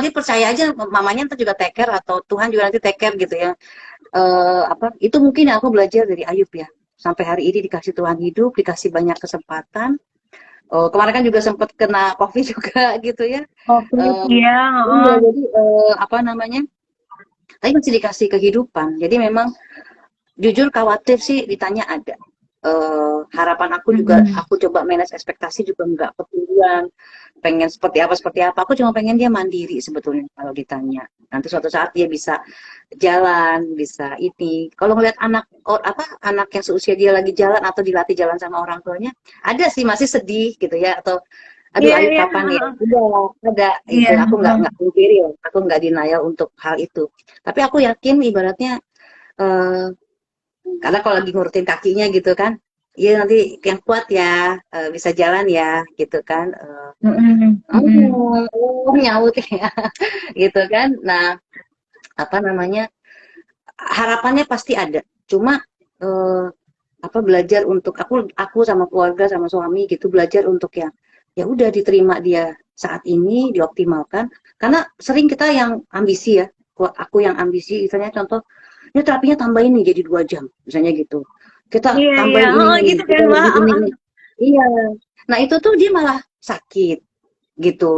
dia percaya aja mamanya ntar juga take care atau Tuhan juga nanti take care gitu ya. Apa itu mungkin yang aku belajar dari Ayub ya, sampai hari ini dikasih Tuhan hidup, dikasih banyak kesempatan. Oh, kemarin kan juga sempat kena COVID juga gitu ya. Oke, Eh, iya. iya, Heeh. jadi apa namanya? Tapi masih dikasih kehidupan. Jadi memang jujur khawatir sih ditanya ada. Harapan aku juga, Mm-mm. aku coba manage ekspektasi juga nggak ketinggian. Pengen seperti apa. Aku cuma pengen dia mandiri sebetulnya kalau ditanya. Nanti suatu saat dia bisa jalan, bisa ini. Kalau ngeliat anak apa anak yang seusia dia lagi jalan atau dilatih jalan sama orang tuanya, ada sih masih sedih gitu ya atau aduh Iya, Ayu iya. kapan ya? Heeh. Ada itu. Iya. Aku Heeh. nggak pungkiri ya, aku nggak denial untuk hal itu. Tapi aku yakin ibaratnya eh, karena kalau lagi ngurutin kakinya gitu kan, iya nanti yang kuat ya, bisa jalan ya, gitu kan. Mm-mm, mm-mm. Nyaut ya, gitu kan. Nah, apa namanya, harapannya pasti ada. Cuma eh, apa belajar untuk aku sama keluarga sama suami gitu belajar untuk yang ya udah diterima dia saat ini dioptimalkan karena sering kita yang ambisi ya aku yang ambisi misalnya contoh ini terapinya tambahin nih jadi 2 jam misalnya gitu kita Iya, iya. tambahin ini Oh, nih gitu kita kan, Mbak. lebih ini nih. Iya, nah itu tuh dia malah sakit gitu.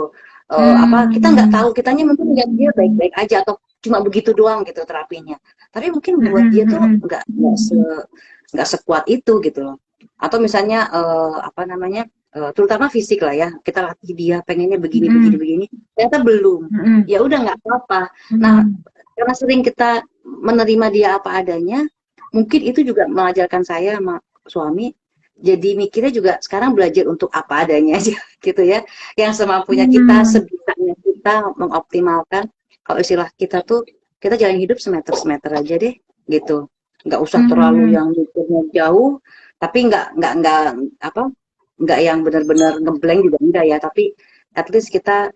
Apa kita nggak Hmm. tahu kitanya mungkin lihat dia baik-baik aja atau cuma begitu doang gitu terapinya tapi mungkin buat dia Mm-mm, tuh mm-mm. nggak sekuat itu gitu loh atau misalnya apa namanya terutama fisik lah ya kita latih dia pengennya begini begini Mm-mm, begini ternyata belum mm-mm, ya udah nggak apa-apa. Nah mm-mm. karena sering kita menerima dia apa adanya mungkin itu juga mengajarkan saya sama suami jadi mikirnya juga sekarang belajar untuk apa adanya aja gitu ya yang semampunya kita Hmm. sebisanya kita mengoptimalkan kalau istilah kita tuh kita jalan hidup semeter-semeter aja deh gitu nggak usah terlalu Hmm. yang mikirnya jauh tapi nggak apa nggak yang benar-benar ngeblank juga enggak ya tapi at least kita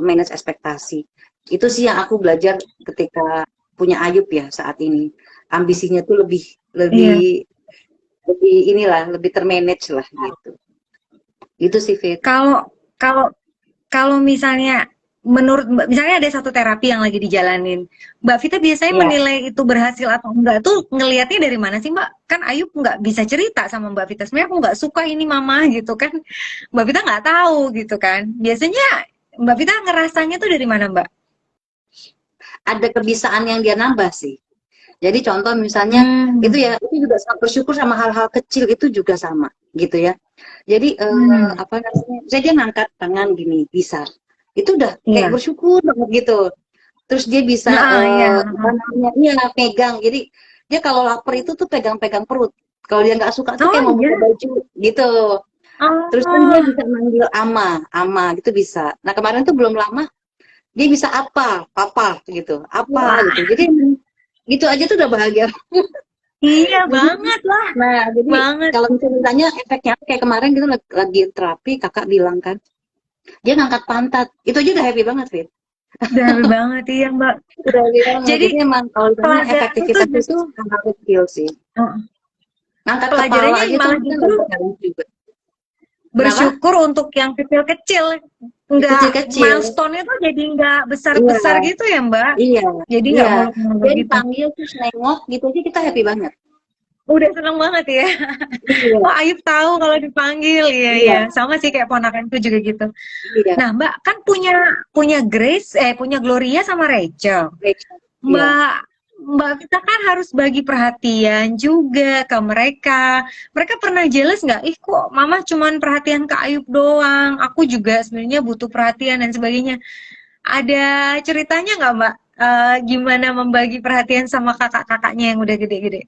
manage ekspektasi itu sih yang aku belajar ketika punya Ayub ya saat ini ambisinya tuh lebih Iya. lebih lebih inilah lebih termanage lah gitu itu sih Fit. Kalau kalau kalau misalnya menurut misalnya ada satu terapi yang lagi dijalanin, Mbak Vita biasanya Ya, menilai itu berhasil atau enggak tuh ngelihatnya dari mana sih Mbak? Kan Ayub nggak bisa cerita sama Mbak Vita. Sebenarnya aku nggak suka ini Mama gitu kan. Mbak Vita nggak tahu gitu kan. Biasanya Mbak Vita ngerasanya tuh dari mana Mbak? ada kebisaan yang dia nambah sih. Jadi contoh misalnya Hmm. itu ya itu juga sangat bersyukur sama hal-hal kecil itu juga sama gitu ya. Jadi Hmm. apa namanya? Saya dia ngangkat tangan gini bisa. Itu udah kayak Iya. bersyukur banget gitu. Terus dia bisa Nah, iya. apa namanya? Iya pegang. Jadi dia kalau lapar itu tuh pegang-pegang perut. Kalau dia nggak suka tuh Oh kayak mau iya. buka baju gitu. Terus kan dia Oh. bisa manggil ama gitu bisa. Nah kemarin tuh belum lama dia bisa apa, papa gitu, apa Wah, gitu. Jadi gitu aja tuh udah bahagia. iya Jadi, banget lah. jadi Banget. kalau misalnya ditanya efeknya kayak kemarin gitu lagi terapi, kakak bilang kan, dia ngangkat pantat. Itu aja udah happy banget, Fit. Udah happy banget iya Mbak. Udah happy banget. Jadi Jadi emang kalau ditanya pelajarannya tuh efektivitas itu justru hal kecil sih. Ngangkat kepala pelajarannya aja tuh malah kita justru nggak bisa juga. Kenapa? bersyukur untuk yang kecil-kecil, nggak Kecil-kecil. milestone-nya tuh jadi nggak Iya, besar-besar gitu ya Mbak. iya, Jadi iya. nggak muluk-muluk Dia gitu. dipanggil terus nengok gitu aja kita happy banget. Udah seneng banget ya. Iya, Oh Ayub tahu kalau dipanggil, iya iya. iya, Sama sih kayak ponakanku juga gitu. iya. Nah Mbak kan punya punya Grace, punya Gloria sama Rachel. Rachel. Iya. Mbak Mbak kita kan harus bagi perhatian juga ke mereka. Mereka pernah jealous nggak? Ih kok Mama cuman perhatian ke Ayub doang. Aku juga sebenarnya butuh perhatian dan sebagainya. Ada ceritanya nggak Mbak? Gimana membagi perhatian sama kakak-kakaknya yang udah gede-gede?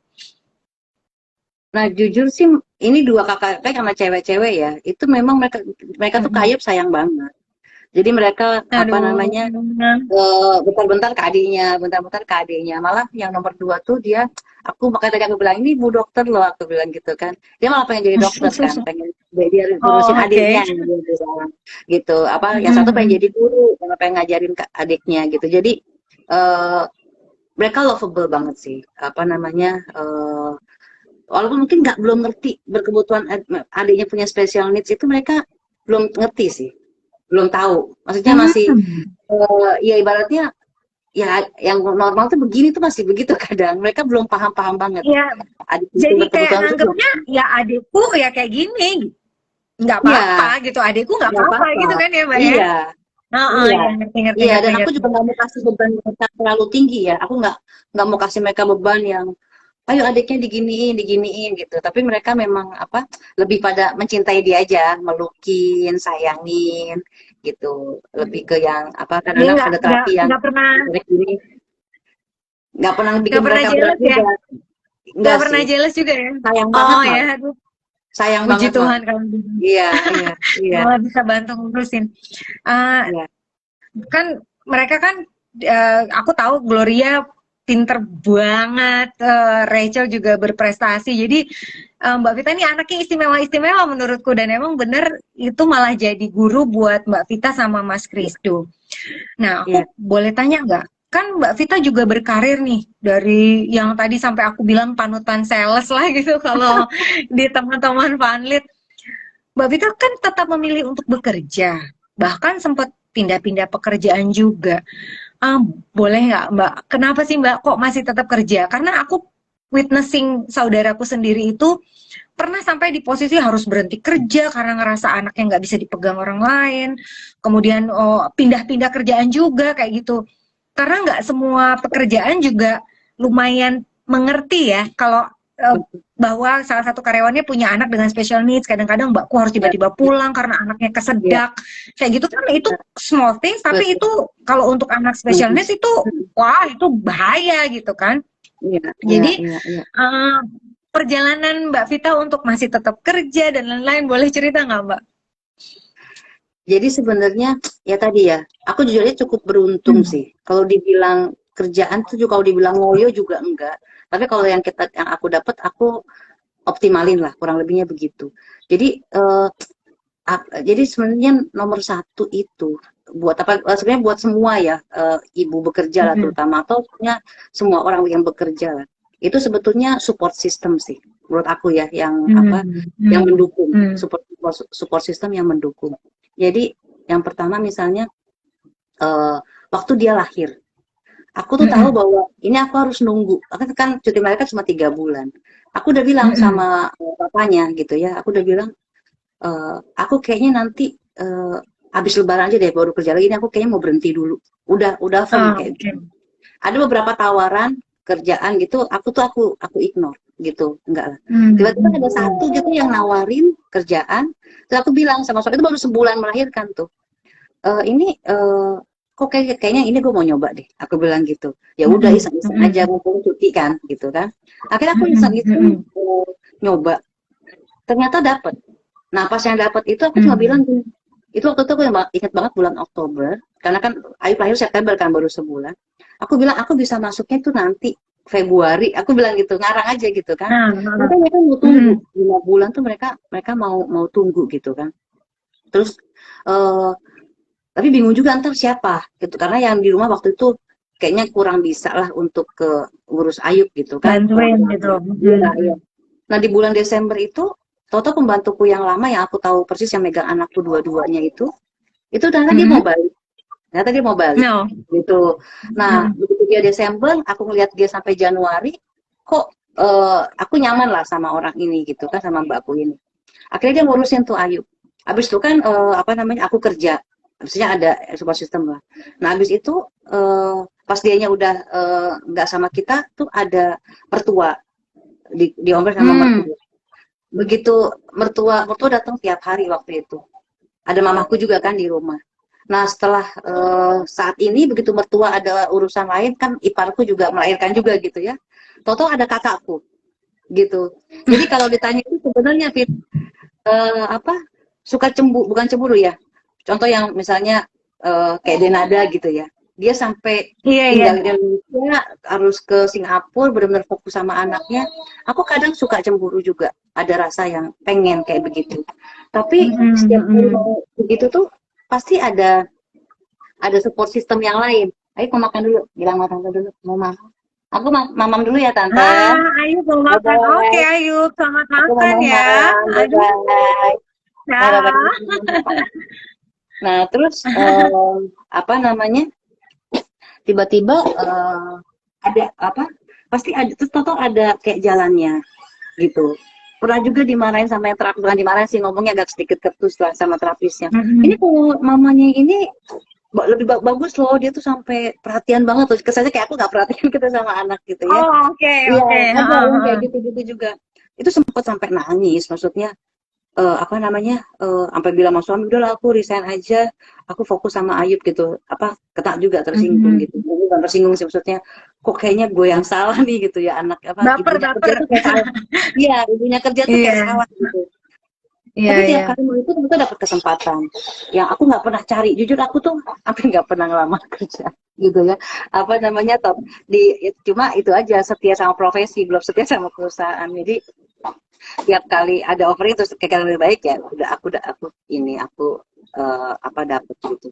Nah, jujur sih ini dua kakak sama cewek-cewek ya. Itu memang mereka mereka tuh Mm-mm. kayup sayang banget. Jadi mereka apa namanya Aduh. bentar-bentar ke adiknya, bentar-bentar ke adiknya. Malah yang nomor 2 tuh dia, aku makanya tadi aku bilang ini bu dokter loh, aku bilang gitu kan. Dia malah pengen jadi dokter kan, pengen dia ngurusin Oh, adiknya, oke. dia bilang gitu. Apa yang satu pengen Mm-mm. jadi guru, yang pengen ngajarin ke adiknya gitu. Jadi eh, mereka lovable banget sih. Apa namanya? Walaupun mungkin nggak belum ngerti berkebutuhan adiknya punya special needs itu mereka belum ngerti sih, belum tahu. Maksudnya masih Hmm. ya ibaratnya ya yang normal tuh begini tuh masih begitu kadang mereka belum paham-paham banget Ya, adik itu jadi kayak berkebutuhan itu belum. nganggepnya ya adikku ya kayak gini, nggak apa-apa Iya, gitu. Adikku nggak nggak apa-apa apa-apa. gitu kan ya Mbak ya? Iya, Heeh, iya, ya ngerti ngerti iya. ngerti Dan aku ngerti. juga nggak mau kasih beban mereka terlalu tinggi ya. Aku nggak mau kasih mereka beban yang ayo adiknya diginiin, diginiin gitu. Tapi mereka memang apa lebih pada mencintai dia aja, melukin, sayangin gitu. Lebih ke yang apa Dia kadang-kadang nggak ada nggak terapi yang nggak pernah gini nggak pernah bikin nggak pernah mereka berat jealous ya? juga. Nggak Enggak pernah sih. jealous juga ya? Sayang banget Oh ya, malah. aduh, Sayang puji banget Tuhan malah. kalau gitu. Iya, iya, iya, Malah bisa bantu ngurusin. Eh, iya. kan mereka kan aku tahu Gloria pinter banget, Rachel juga berprestasi. Jadi Mbak Vita ini anaknya istimewa-istimewa menurutku, dan emang bener itu malah jadi guru buat Mbak Vita sama Mas Krisdo. Nah, Iya. aku boleh tanya nggak? Kan Mbak Vita juga berkarir nih, dari yang tadi sampai aku bilang panutan sales lah gitu kalau di teman-teman Funlit. Mbak Vita kan tetap memilih untuk bekerja, bahkan sempat pindah-pindah pekerjaan juga. Ah, boleh nggak Mbak? Kenapa sih Mbak kok masih tetap kerja? Karena aku witnessing saudaraku sendiri itu pernah sampai di posisi harus berhenti kerja karena ngerasa anaknya nggak bisa dipegang orang lain. Kemudian pindah-pindah kerjaan juga kayak gitu. Karena nggak semua pekerjaan juga lumayan mengerti ya kalau bahwa salah satu karyawannya punya anak dengan special needs. Kadang-kadang mbakku harus Iya. tiba-tiba pulang karena anaknya Iya. kesedak. Kayak gitu kan itu small things, tapi Betul. itu kalau untuk anak special needs itu wah itu bahaya gitu kan. Iya, iya, Jadi iya, iya. perjalanan Mbak Vita untuk masih tetap kerja dan lain-lain, boleh cerita nggak Mbak? Jadi sebenarnya ya tadi ya, aku jujurnya cukup beruntung sih. Kalau dibilang kerjaan tuh juga, kalau dibilang ngoyo juga enggak. Tapi kalau yang aku dapat, aku optimalin lah, kurang lebihnya begitu. Jadi jadi sebenarnya nomor satu itu buat apa? Sebenarnya buat semua ya, ibu bekerja lah terutama, atau sebenarnya semua orang yang bekerja lah. Itu sebetulnya support system sih, menurut aku ya, yang yang mendukung, support system yang mendukung. Jadi yang pertama misalnya waktu dia lahir, aku tuh tahu bahwa ini aku harus nunggu. Kan cuti mereka cuma 3 bulan. Aku udah bilang sama papanya gitu ya. Aku udah bilang, aku kayaknya nanti habis lebaran aja deh baru kerja lagi. Ini aku kayaknya mau berhenti dulu. Udah firm kayak gitu. Ada beberapa tawaran kerjaan gitu, aku ignore gitu, enggak lah. Tiba-tiba ada satu gitu yang nawarin kerjaan. Terus aku bilang sama suami, itu baru sebulan melahirkan tuh. Ini kok kayaknya ini gue mau nyoba deh, aku bilang gitu. Ya udah iseng-iseng aja, mumpung cuti kan gitu kan. Akhirnya aku iseng-iseng nyoba, ternyata dapet. Nah pas yang dapet itu aku cuma bilang gini, itu waktu itu aku ingat banget bulan Oktober, karena kan Ayu lahir September kan, baru sebulan. Aku bilang aku bisa masuknya tuh nanti Februari, aku bilang gitu, ngarang aja gitu kan. Mereka mau tunggu 5 bulan tuh, mereka mau tunggu gitu kan. Terus tapi bingung juga ntar siapa gitu, karena yang di rumah waktu itu kayaknya kurang bisa lah untuk ke urus Ayub gitu kan. Bantuin gitu. Iya. Nah di bulan Desember itu Toto pembantuku yang lama yang aku tahu persis yang megang anakku dua-duanya itu ternyata dia mau balik. Ternyata dia mau balik. Gitu. Nah, begitu dia Desember, aku ngeliat dia sampai Januari, kok aku nyaman lah sama orang ini gitu kan, sama mbakku ini. Akhirnya dia ngurusin tuh Ayub. Habis itu kan aku kerja. Habisnya ada support system lah. Nah, habis itu pas dianya udah nggak sama kita tuh ada mertua diombel sama mertua. Begitu mertua datang tiap hari waktu itu. Ada mamaku juga kan di rumah. Nah setelah saat ini begitu mertua ada urusan lain kan, iparku juga melahirkan juga gitu ya. Toto ada kakakku gitu. Jadi kalau ditanya itu sebenarnya suka bukan cemburu ya. Contoh yang misalnya kayak Denada gitu ya. Dia sampai tinggal di Indonesia, harus ke Singapura, benar-benar fokus sama anaknya. Aku kadang suka cemburu juga, ada rasa yang pengen kayak begitu. Tapi setiap kali mau begitu tuh pasti ada support system yang lain. Ayo mau makan dulu, bilang sama tante dulu, mau makan. Aku mamam dulu ya tante. Ayo mau makan. Oke, Ayu, selamat makan ya. Aduh. Nah, terus tiba-tiba ada pasti ada, terus Toto ada kayak jalannya gitu. Pernah juga dimarahin sama yang terapis, bukan dimarahin sih, ngomongnya agak sedikit ketus lah sama terapisnya. Ini kalau mamanya ini lebih bagus loh, dia tuh sampai perhatian banget tuh, kesannya kayak aku nggak perhatian kita sama anak gitu ya. Oke. Ada yang kayak gitu juga. Itu sempat sampai nangis, maksudnya sampai bilang sama suami, udah aku resign aja, aku fokus sama Ayub gitu. Kena juga tersinggung gitu. Bukan tersinggung sih, maksudnya kok kayaknya gue yang salah nih gitu ya, baper. Kerja tuh kayak salah. Iya, ibunya kerja tuh kayak salah gitu. Tapi tiap kali mau itu dapat kesempatan yang aku nggak pernah cari. Jujur aku tuh hampir nggak pernah ngelamar kerja gitu ya. Cuma itu aja, setia sama profesi, belum setia sama perusahaan. Jadi tiap kali ada offering terus kayak lebih baik ya aku ini aku dapat gitu.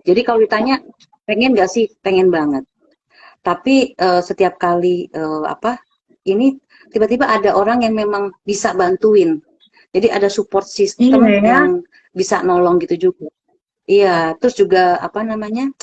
Jadi kalau ditanya pengen nggak sih, pengen banget. Tapi setiap kali ini tiba-tiba ada orang yang memang bisa bantuin. Jadi ada support system Iya ya. yang bisa nolong gitu juga. Iya, terus juga apa namanya?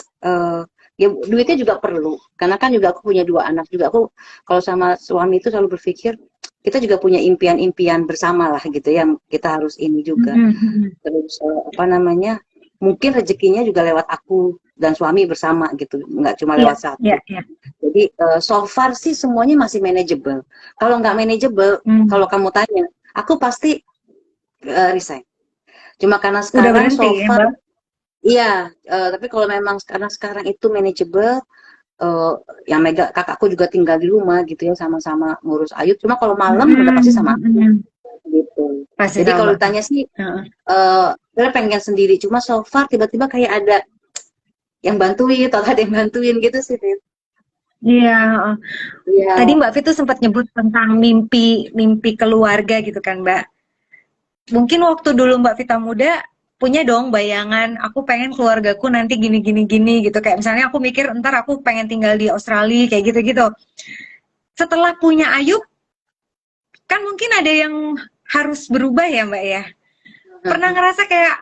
Ya duitnya juga perlu. Karena kan juga aku punya 2 anak juga. Aku kalau sama suami itu selalu berpikir kita juga punya impian-impian bersama lah gitu yang kita harus ini juga. Mm-mm. Terus apa namanya? Mungkin rezekinya juga lewat aku dan suami bersama gitu, nggak cuma Iya, lewat iya, satu. iya. Jadi so far sih semuanya masih manageable. Kalau nggak manageable, Hmm. kalau kamu tanya, aku pasti resign. Cuma karena Udah sekarang berhenti so ya, far, Mbak? iya. Tapi kalau memang karena sekarang itu manageable, eh yang kakakku juga tinggal di rumah gitu ya, sama-sama ngurus Ayu. Cuma kalau malam udah pasti Mm-mm, sama aku mm-mm. gitu. Pasti Jadi kalau sama. ditanya sih, Heeh. saya pengen sendiri. Cuma so far tiba-tiba kayak ada yang bantuin, atau ada yang bantuin gitu sih, Fit. Iya, heeh. Tadi Iya. Mbak Fit tuh sempat nyebut tentang mimpi mimpi keluarga gitu kan, Mbak. Mungkin waktu dulu Mbak Vita muda punya dong bayangan aku pengen keluargaku nanti gini gini gini gitu, kayak misalnya aku mikir ntar aku pengen tinggal di Australia kayak gitu-gitu. Setelah punya Ayub kan mungkin ada yang harus berubah ya Mbak ya. Pernah ngerasa kayak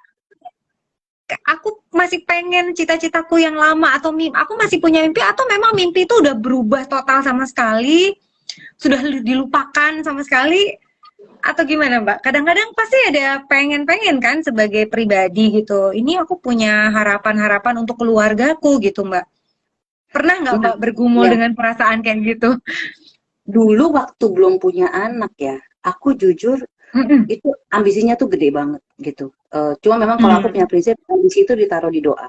aku masih pengen cita-citaku yang lama atau aku masih punya mimpi atau memang mimpi itu udah berubah total sama sekali, sudah dilupakan sama sekali atau gimana Mbak? Kadang-kadang pasti ada pengen-pengen kan sebagai pribadi gitu. Ini aku punya harapan-harapan untuk keluargaku gitu Mbak. Pernah nggak Nah, Mbak bergumul ya. dengan perasaan kayak gitu? Dulu waktu belum punya anak ya, aku jujur Mm-mm. itu ambisinya tuh gede banget gitu. Cuma memang kalau aku punya Hmm. prinsip ambisi itu ditaruh di doa.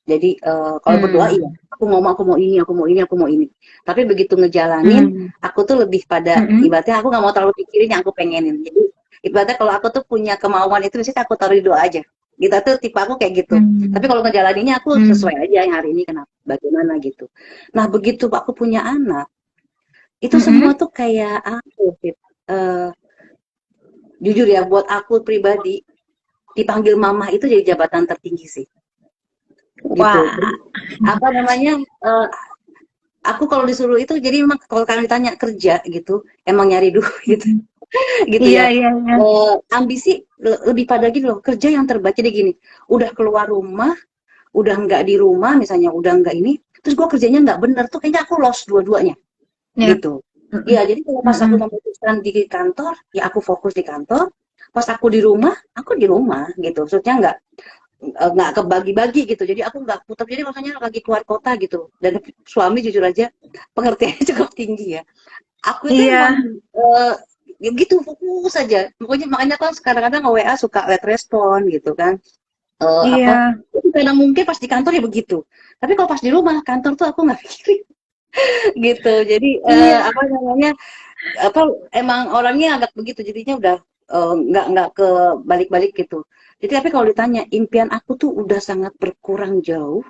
Jadi kalau berdoa iya, Hmm. aku mau ini, aku mau ini, aku mau ini. Tapi begitu ngejalanin, Hmm. aku tuh lebih pada Mm-mm. ibaratnya aku nggak mau terlalu pikirin yang aku pengenin. Jadi ibaratnya kalau aku tuh punya kemauan itu biasanya aku taruh di doa aja. Gitu tuh tipe aku kayak gitu. Tapi Hmm. kalau ngejalaninnya aku Hmm. sesuai aja yang hari ini kenapa, bagaimana gitu. Nah begitu aku punya anak, itu semua Mm-mm. tuh kayak apa ya, Fit? Jujur ya, buat aku pribadi, dipanggil mama itu jadi jabatan tertinggi sih, gitu. Wah. Jadi, apa namanya, aku kalau disuruh itu, jadi memang kalau kalian ditanya kerja gitu, emang nyari duit gitu, Mm-mm. gitu Iya, ya. iya, iya. Ambisi lebih pada gini loh, kerja yang terbaik. Jadi gini, udah keluar rumah, udah nggak di rumah, misalnya udah nggak ini, terus gue kerjanya nggak bener tuh, kayaknya aku lost dua-duanya, Ya. gitu. Mm-mm. Ya, jadi kalau pas aku Mm-mm. memutuskan di kantor, ya aku fokus di kantor. Pas aku di rumah, aku di rumah gitu. Maksudnya nggak kebagi-bagi gitu. Jadi aku nggak putar. Jadi makanya lagi keluar kota gitu. Dan suami jujur aja pengertiannya cukup tinggi ya. Aku itu emang Iya, ya gitu fokus saja. Pokoknya makanya kan kadang-kadang WA suka late respon gitu kan. Apa? iya, Itu kadang mungkin pas di kantor ya begitu. Tapi kalau pas di rumah kantor tuh aku nggak pikirin gitu. Jadi iya. apa namanya? Apa emang orangnya agak begitu jadinya udah nggak ke balik-balik gitu. Jadi tapi kalau ditanya impian aku tuh udah sangat berkurang jauh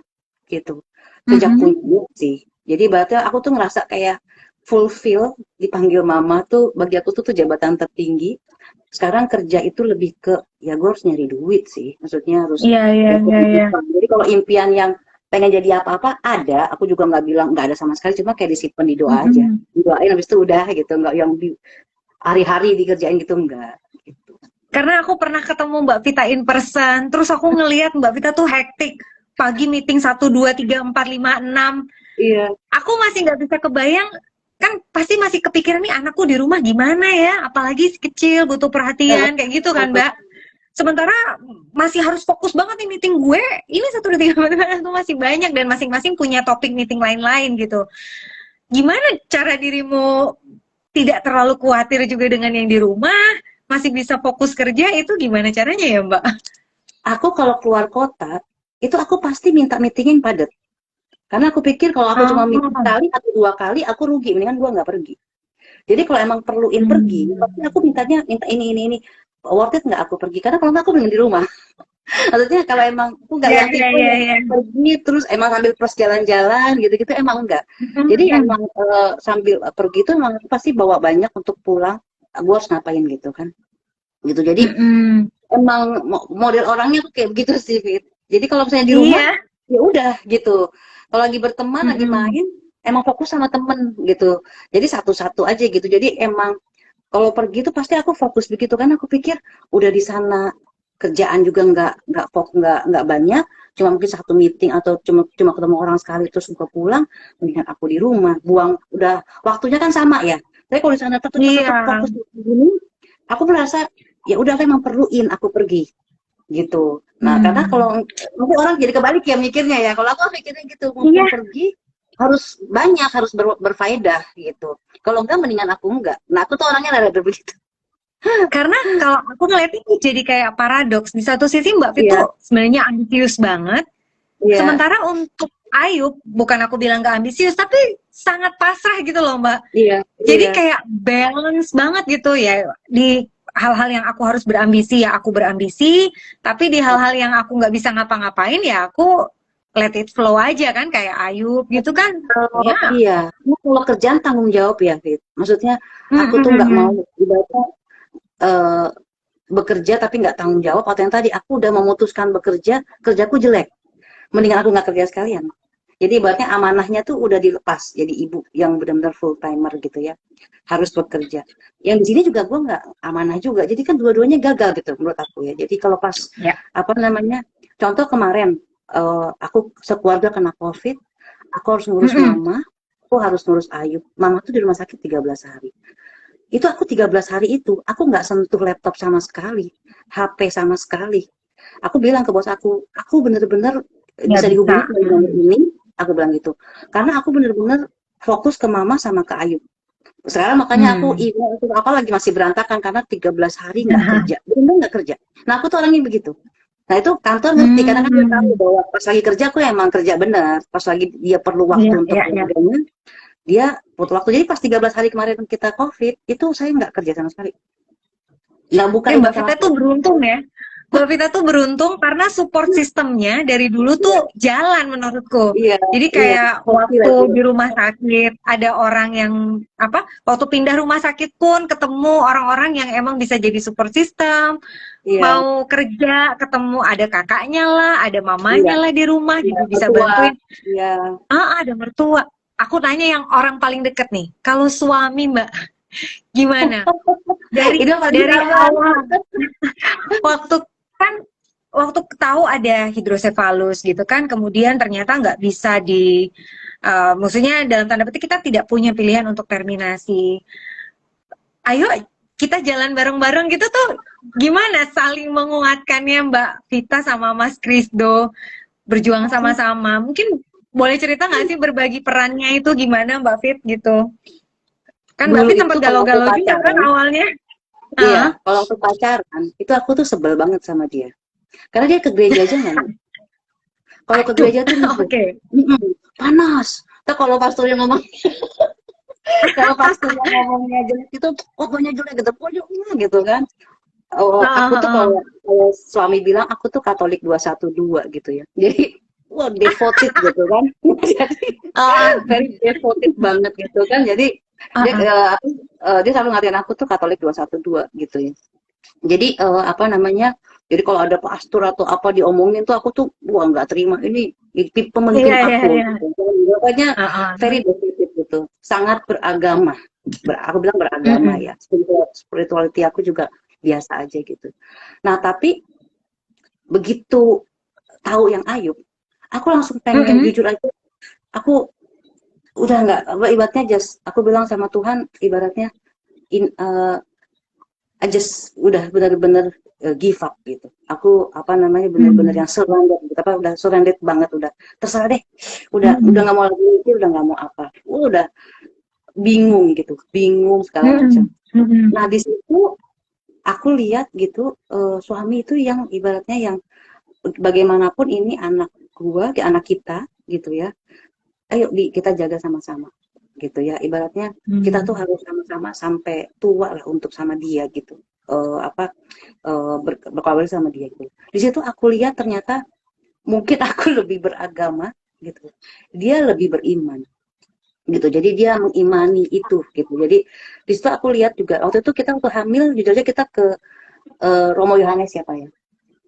gitu sejak punya Mm-mm. anak sih. Jadi berarti aku tuh ngerasa kayak fulfill dipanggil mama tuh bagi aku tuh jabatan tertinggi. Sekarang kerja itu lebih ke ya gue harus nyari duit sih. Maksudnya harus Iya, iya, dapat iya, iya. income. Jadi kalau impian yang pengen jadi apa-apa ada, aku juga nggak bilang nggak ada sama sekali, cuma kayak disimpan di doa aja. Mm-mm. Didoain habis itu udah gitu, nggak yang hari-hari dikerjain gitu enggak gitu. Karena aku pernah ketemu Mbak Vita in person, terus aku ngelihat Mbak Vita tuh hektik. Pagi meeting 1, 2, 3, 4, 5, 6. Iya. Aku masih nggak bisa kebayang, kan pasti masih kepikiran nih anakku di rumah gimana ya, apalagi si kecil butuh Heeh, perhatian kayak gitu kan heeh. Mbak. Sementara masih harus fokus banget nih meeting gue, ini 1, 2, 3, 4, 5, 6 tuh masih banyak dan masing-masing punya topik meeting lain-lain gitu. Gimana cara dirimu tidak terlalu khawatir juga dengan yang di rumah, masih bisa fokus kerja itu gimana caranya ya Mbak? Aku kalau keluar kota itu aku pasti minta meeting yang padat. Karena aku pikir kalau aku cuma meeting Oh. sekali atau 2 kali aku rugi, mendingan gua nggak pergi. Jadi kalau emang perluin pergi, pasti Hmm. aku minta ini. Worth it nggak aku pergi? Karena kalau nggak aku pengen di rumah. Maksudnya kalau emang aku nggak Ya, yang ya, tipe ya, yang ya. pergi terus emang sambil plus jalan-jalan gitu-gitu emang enggak. Jadi Mm-mm. emang sambil pergi itu emang pasti bawa banyak untuk pulang. gue harus ngapain gitu kan, gitu. Jadi Mm-mm. emang model orangnya tuh kayak begitu sih, Fit. Jadi kalau misalnya di rumah, Iya. ya udah gitu. Kalau lagi berteman, lagi Mm-mm. main, emang fokus sama temen gitu. Jadi satu-satu aja gitu. Jadi emang kalau pergi tuh pasti aku fokus begitu kan. Aku pikir udah di sana kerjaan juga nggak banyak, cuma mungkin satu meeting atau cuma cuma ketemu orang sekali terus juga pulang. Mendingan aku di rumah, buang udah waktunya kan sama ya. Tapi kalau di sana tetap Iya. fokus begini, aku merasa ya udah emang perluin aku pergi gitu. Nah, karena Hmm. kalau mungkin orang jadi kebalik ya mikirnya ya. Kalau aku mikirnya gitu, mumpung Iya. pergi harus banyak, harus berfaedah gitu. Kalau enggak, mendingan aku enggak. Nah, aku tuh orangnya rada begitu. Karena kalau aku ngeliatnya ini jadi kayak paradoks. Di satu sisi Mbak Fit Iya, tuh sebenarnya ambisius banget. iya, Sementara untuk Ayub, bukan aku bilang gak ambisius, tapi sangat pasrah gitu loh Mbak. iya, Jadi iya, kayak balance banget gitu ya. Di hal-hal yang aku harus berambisi ya aku berambisi. Tapi di hal-hal yang aku nggak bisa ngapa-ngapain ya aku let it flow aja kan. Kayak Ayub gitu kan. kalau Ya. iya. Nah, kalau kerjaan tanggung jawab ya, Fit. Maksudnya aku tuh nggak mau Mm-mm. ibaratnya eh, bekerja tapi nggak tanggung jawab. Atau yang tadi aku udah memutuskan bekerja, kerjaku jelek. Mendingan aku nggak kerja sekalian. Jadi ibaratnya amanahnya tuh udah dilepas jadi ibu yang benar-benar full timer gitu ya, harus bekerja. Yang di sini juga gue nggak amanah juga, jadi kan dua-duanya gagal gitu menurut aku ya. Jadi kalau pas Ya. apa namanya, contoh kemarin aku sekeluarga kena COVID, aku harus ngurus Mm-mm. mama, aku harus ngurus Ayub. Mama tuh di rumah sakit 13 hari. Itu aku 13 hari itu, aku nggak sentuh laptop sama sekali, HP sama sekali. Aku bilang ke bos aku bener-bener Nggak bisa bisa. dihubungi melalui nomor ini, aku bilang gitu. Karena aku bener-bener fokus ke mama sama ke Ayu. Sekarang makanya aku Hmm. email itu apa lagi masih berantakan karena 13 hari nggak kerja. Bener nggak kerja. Nah aku tuh orangnya begitu. Nah itu kantor ngerti karena kan dia tahu Hmm. bahwa pas lagi kerja aku emang kerja bener. Pas lagi dia perlu waktu Iya, untuk iya, iya. keluarganya, dia butuh waktu. Jadi pas 13 hari kemarin kita COVID, itu saya nggak kerja sama sekali. Nggak buka Mbak email sama Vita tuh sekali. beruntung ya. Mbak Vita tuh beruntung karena support sistemnya dari dulu Iya, tuh jalan menurutku. iya, Jadi iya. kayak Hoki waktu lagi. di rumah sakit ada orang yang apa? Waktu pindah rumah sakit pun ketemu orang-orang yang emang bisa jadi support system. Iya, Mau kerja ketemu ada kakaknya lah, ada iya, mamanya lah di rumah iya. jadi bisa Betul. bantuin. Iya. Ah, ada mertua. Aku tanya yang orang paling deket nih. Kalau suami Mbak, gimana? Ini paling Dari sama. awal waktu kan waktu tahu ada hidrosefalus gitu kan kemudian ternyata nggak bisa maksudnya dalam tanda petik kita tidak punya pilihan untuk terminasi, ayo kita jalan bareng-bareng gitu tuh gimana saling menguatkannya Mbak Vita sama Mas Krisdo berjuang sama-sama, mungkin boleh cerita nggak sih berbagi perannya itu gimana Mbak Fit gitu kan Mbak Dulu Fit itu sempat kalau aku galau-galau juga kan pacaran, awalnya. iya, Ah. kalau aku pacaran, itu aku tuh sebel banget sama dia. Karena dia ke gereja aja nggak mau. Kalau ke Aduh. gereja tuh ribet. Oke. Panas. Nah, kalau pastornya ngomong, kalau pastornya ngomongnya jelek itu, oh banyak jelek gitu, pokoknya gitu kan. Oh, Ah, aku tuh ah, kalau, ah. kalau suami bilang aku tuh Katolik 212 gitu ya. Jadi, wah devoted gitu kan. Jadi Ah, very devoted banget gitu kan. Jadi ah, dia ah. dia selalu ngatain aku tuh Katolik 212 gitu ya. Jadi apa namanya? Jadi kalau ada pastor atau apa diomongin tuh aku tuh wah nggak terima ini pemimpin Iya, iya, aku iya. gitu. Pokoknya Ah, ah. very devoted gitu. Sangat beragama. Aku bilang beragama Mm-mm. ya. Spirituality aku juga biasa aja gitu. Nah, tapi begitu tahu yang Ayub, aku langsung pengen Mm-mm. jujur aja. Aku udah nggak ibaratnya just aku bilang sama Tuhan ibaratnya in, I just udah benar-benar give up gitu. Aku apa namanya benar-benar Mm. yang surrender gitu. Apa udah surrender banget udah. Terserah deh. Udah Mm-mm. nggak mau lagi mikir, udah nggak mau apa. Udah bingung gitu, bingung segala macam. Mm-mm. Mm-mm. Nah, di situ aku lihat gitu suami itu yang ibaratnya yang bagaimanapun ini anak gua, anak kita gitu ya. Ayo kita jaga sama-sama gitu ya. Ibaratnya kita tuh Mm. harus sama-sama sampai tua lah untuk sama dia gitu. Apa berkolaborasi sama dia gitu. Di situ aku lihat ternyata mungkin aku lebih beragama gitu. Dia lebih beriman gitu. Jadi dia mengimani itu gitu. Jadi di situ aku lihat juga waktu itu kita waktu hamil jujur aja kita ke Romo Yohanes siapa ya,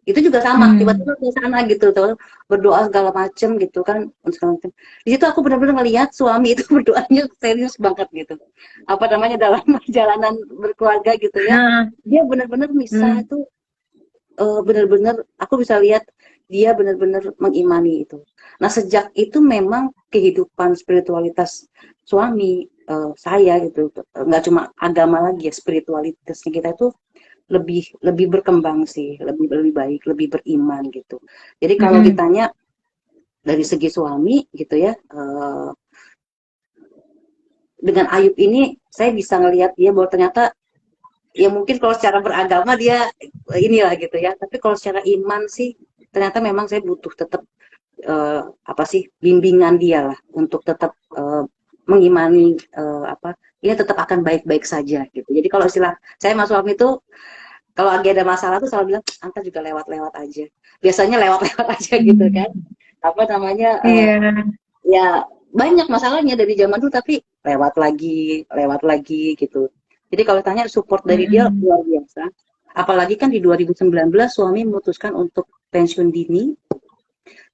itu juga sama tiba-tiba ke sana gitu tuh berdoa segala macem gitu kan segala macem. Di situ aku benar-benar ngelihat suami itu berdoanya serius banget gitu, apa namanya, dalam perjalanan berkeluarga gitu ya, Nah, dia benar-benar misa hmm, itu benar-benar aku bisa lihat dia benar-benar mengimani itu. Nah sejak itu memang kehidupan spiritualitas suami saya gitu, nggak cuma agama lagi ya, spiritualitasnya kita itu lebih lebih berkembang sih, lebih lebih baik, lebih beriman gitu. Jadi kalau mm-mm. ditanya dari segi suami gitu ya, dengan Ayub ini saya bisa ngelihat dia bahwa ternyata ya mungkin kalau secara beragama dia inilah gitu ya, tapi kalau secara iman sih ternyata memang saya butuh tetap apa sih, bimbingan dia lah untuk tetap mengimani apa ini tetap akan baik-baik saja gitu. Jadi kalau istilah saya mas suami itu kalau lagi ada masalah tuh selalu bilang Anta juga lewat-lewat aja. Biasanya lewat-lewat aja gitu kan. Apa namanya, Iya. ya banyak masalahnya dari zaman dulu tapi lewat lagi gitu. Jadi kalau tanya support dari dia Mm-mm. luar biasa. Apalagi kan di 2019 suami memutuskan untuk pensiun dini,